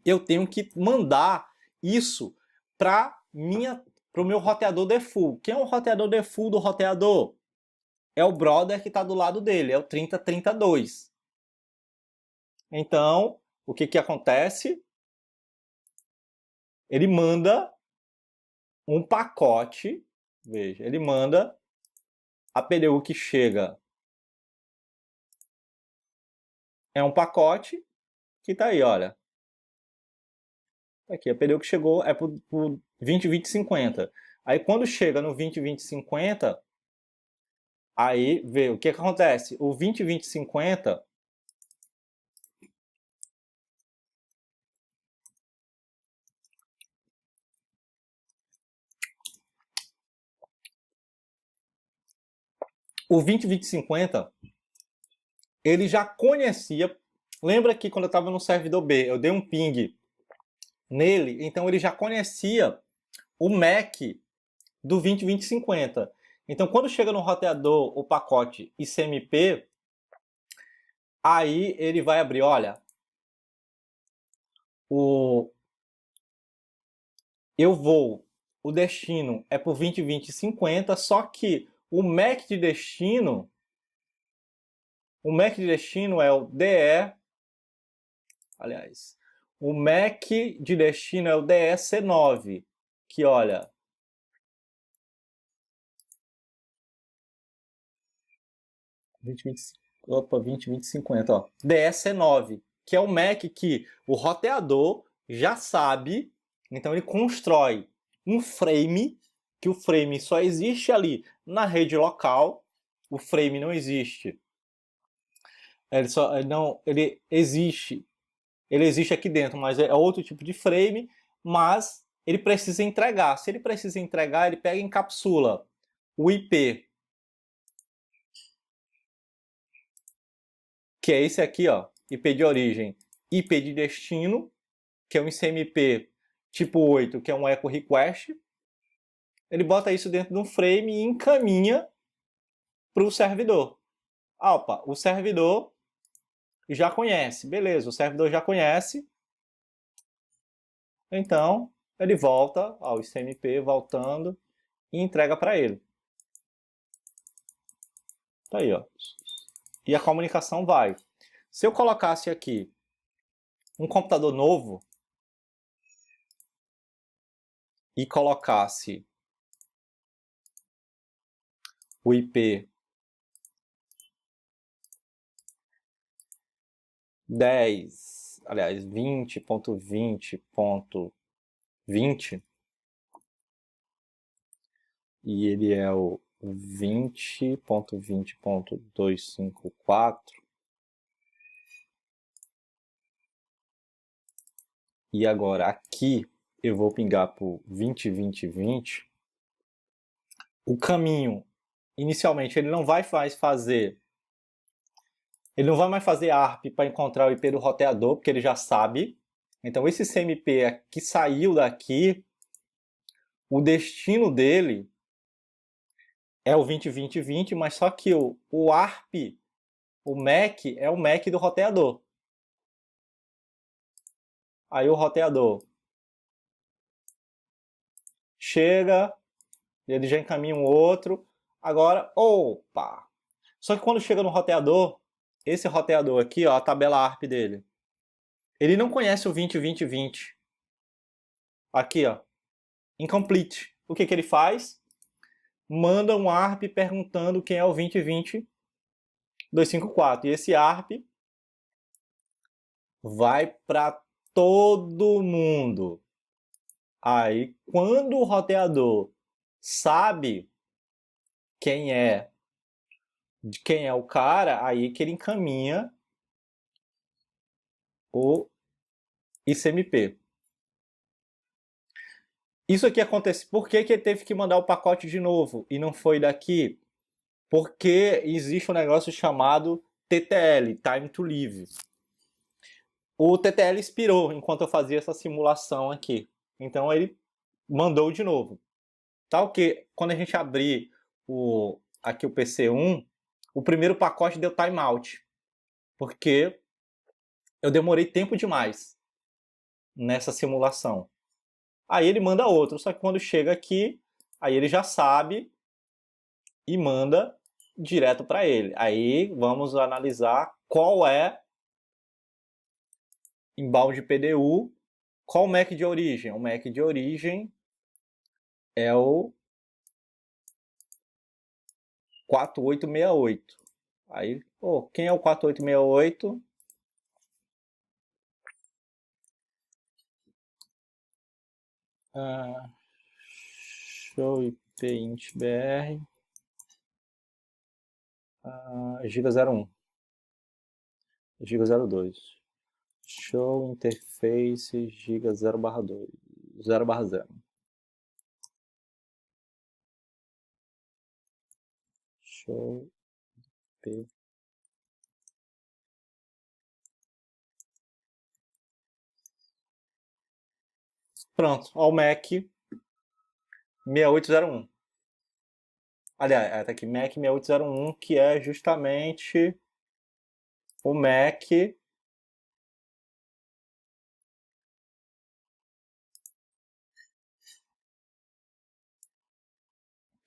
eu tenho que mandar isso para o meu roteador default. Quem é o roteador default do roteador? É o brother que está do lado dele, é o 3032. Então, o que acontece? Ele manda um pacote, veja, ele manda a PDU que chega. É um pacote que está aí, olha. Aqui, a PDU que chegou é por 20.20.50. Aí quando chega no 20.20.50, aí vê o que acontece. O 20.20.50 o 20.20.50 ele já conhecia. Lembra que quando eu estava no servidor B, eu dei um ping nele, então ele já conhecia o MAC do 20.20.50. Então, quando chega no roteador o pacote ICMP, aí ele vai abrir, olha, o destino é por 20.20.50, só que o MAC de destino é o DE, aliás, o MAC de destino é o DEC9, que olha, opa, 20.20.50, ó, DEC9, que é o MAC que o roteador já sabe, então ele constrói um frame, que o frame só existe ali na rede local, o frame não existe. Ele existe aqui dentro, mas é outro tipo de frame, mas ele precisa entregar. Se ele precisa entregar, ele pega e encapsula o IP, que é esse aqui, ó, IP de origem, IP de destino, que é um ICMP tipo 8, que é um echo request, ele bota isso dentro de um frame e encaminha para o servidor. Opa, o servidor já conhece, beleza, o servidor já conhece, então ele volta ao ICMP, voltando, e entrega para ele. Tá aí, ó. E a comunicação vai. Se eu colocasse aqui um computador novo e colocasse o IP 10, aliás, 20.20.20, e ele é o 20.20.254, e agora aqui eu vou pingar para o 20.20.20, o caminho, inicialmente, ele não vai mais fazer ARP para encontrar o IP do roteador, porque ele já sabe. Então esse CMP que saiu daqui, o destino dele é o 20.20.20, mas só que o ARP, o MAC, é o MAC do roteador. Aí o roteador chega, ele já encaminha um outro. Agora, opa! Só que quando chega no roteador, esse roteador aqui, ó, a tabela ARP dele, ele não conhece o 20.20.20. Aqui, ó, incomplete. O que ele faz? Manda um ARP perguntando quem é o 20.20.254. E esse ARP vai para todo mundo. Aí, quando o roteador sabe quem é o cara, aí que ele encaminha o ICMP. Isso aqui acontece. Por que ele teve que mandar o pacote de novo e não foi daqui? Porque existe um negócio chamado TTL, Time to Live. O TTL expirou enquanto eu fazia essa simulação aqui. Então ele mandou de novo. Tal que quando a gente abrir aqui o PC1, o primeiro pacote deu timeout. Porque eu demorei tempo demais nessa simulação. Aí ele manda outro, só que quando chega aqui, aí ele já sabe e manda direto para ele. Aí vamos analisar qual é inbound PDU, qual o MAC de origem. O MAC de origem é o 4868. Aí, quem é o 4868? Show IP int br giga 01 giga 02 show interface giga 0/2 0/0 show IP. Pronto, ó, o MAC 6801. Aliás, tá aqui MAC 6801, que é justamente o MAC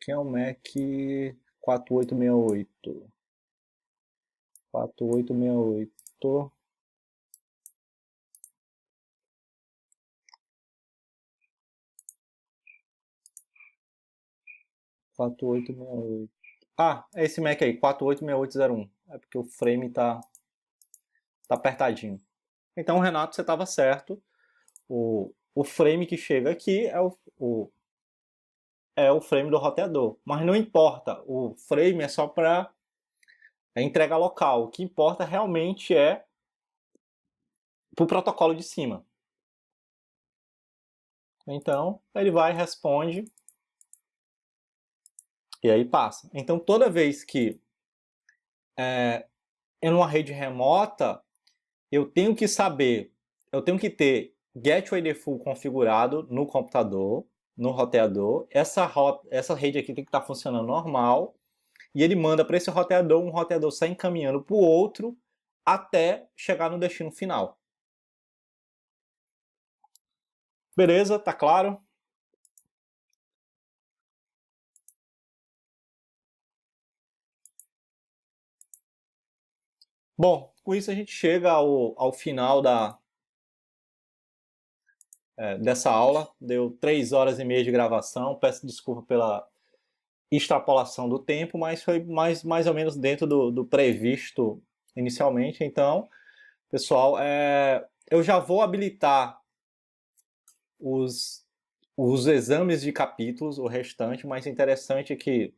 que é o MAC 4868. 4868. É esse MAC aí, 486801. É porque o frame tá apertadinho. Então, Renato, você estava certo. O frame que chega aqui é o frame do roteador. Mas não importa, o frame é só para entrega local. O que importa realmente é para o protocolo de cima. Então, ele vai, responde, e aí passa. Então, toda vez que em uma rede remota, eu tenho que saber, eu tenho que ter Gateway Default configurado no computador, no roteador. Essa rede aqui tem que estar funcionando normal. E ele manda para esse roteador, um roteador sai encaminhando para o outro até chegar no destino final. Beleza? Tá claro? Bom, com isso a gente chega ao final dessa aula. Deu 3 horas e meia de gravação. Peço desculpa pela extrapolação do tempo, mas foi mais ou menos dentro do previsto inicialmente. Então, pessoal, eu já vou habilitar os exames de capítulos, o restante, mas interessante é que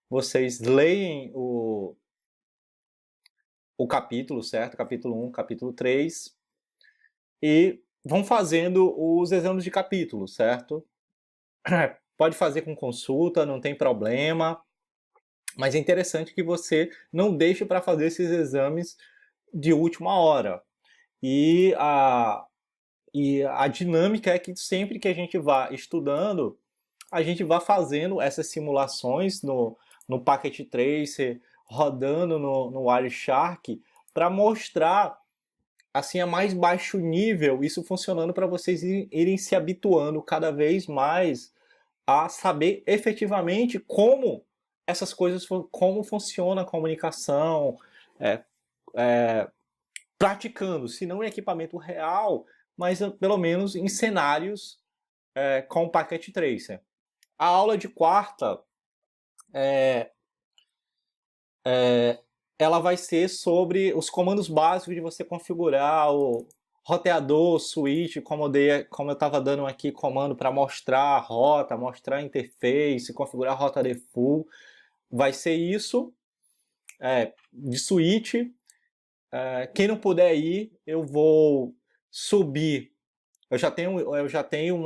vocês leem o capítulo, certo? Capítulo 1, capítulo 3, e vão fazendo os exames de capítulo, certo? Pode fazer com consulta, não tem problema, mas é interessante que você não deixe para fazer esses exames de última hora. E a dinâmica é que sempre que a gente vá estudando, a gente vá fazendo essas simulações no Packet Tracer, rodando no Wireshark, para mostrar assim a mais baixo nível isso funcionando, para vocês irem se habituando cada vez mais a saber efetivamente como essas coisas, como funciona a comunicação, praticando, se não em equipamento real, mas pelo menos em cenários com o Packet Tracer. A aula de quarta ela vai ser sobre os comandos básicos de você configurar o roteador, switch, como eu estava dando aqui comando para mostrar a rota, mostrar a interface, configurar a rota default. Vai ser isso de switch. Quem não puder ir, eu vou subir. Eu já tenho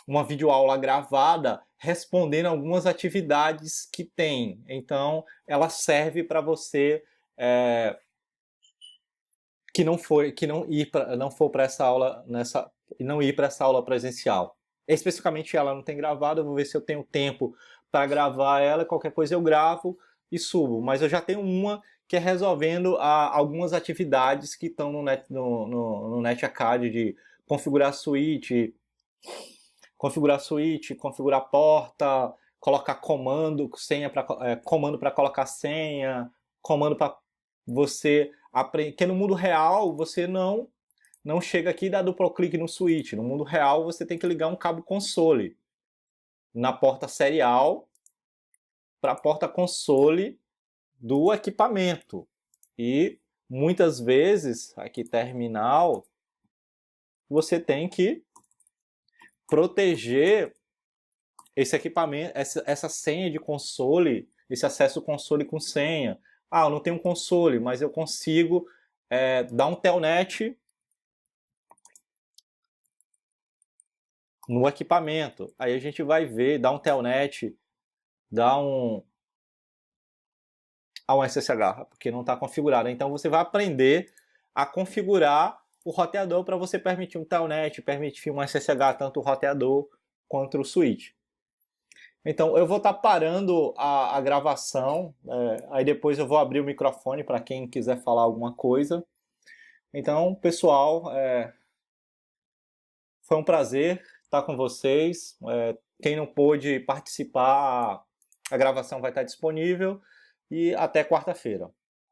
uma videoaula gravada respondendo algumas atividades que tem. Então, ela serve para você que não for para essa aula não ir para essa aula presencial. Especificamente ela não tem gravado, eu vou ver se eu tenho tempo para gravar ela, qualquer coisa eu gravo e subo. Mas eu já tenho uma que é resolvendo algumas atividades que estão no NetAcad, de configurar switch, configurar porta, colocar comando, comando para colocar senha, comando para você aprender. Que no mundo real você não chega aqui e dá duplo clique no switch. No mundo real você tem que ligar um cabo console na porta serial para a porta console do equipamento. E muitas vezes, aqui terminal, você tem que proteger esse equipamento, essa senha de console, esse acesso console com senha. Eu não tenho um console, mas eu consigo dar um telnet no equipamento. Aí a gente vai ver, dar um telnet, dar um SSH, porque não está configurado. Então você vai aprender a configurar o roteador para você permitir um telnet, permitir um SSH, tanto o roteador quanto o switch. Então eu vou estar parando a gravação, aí depois eu vou abrir o microfone para quem quiser falar alguma coisa. Então, pessoal, foi um prazer estar com vocês. Quem não pôde participar, a gravação vai estar disponível. E até quarta-feira.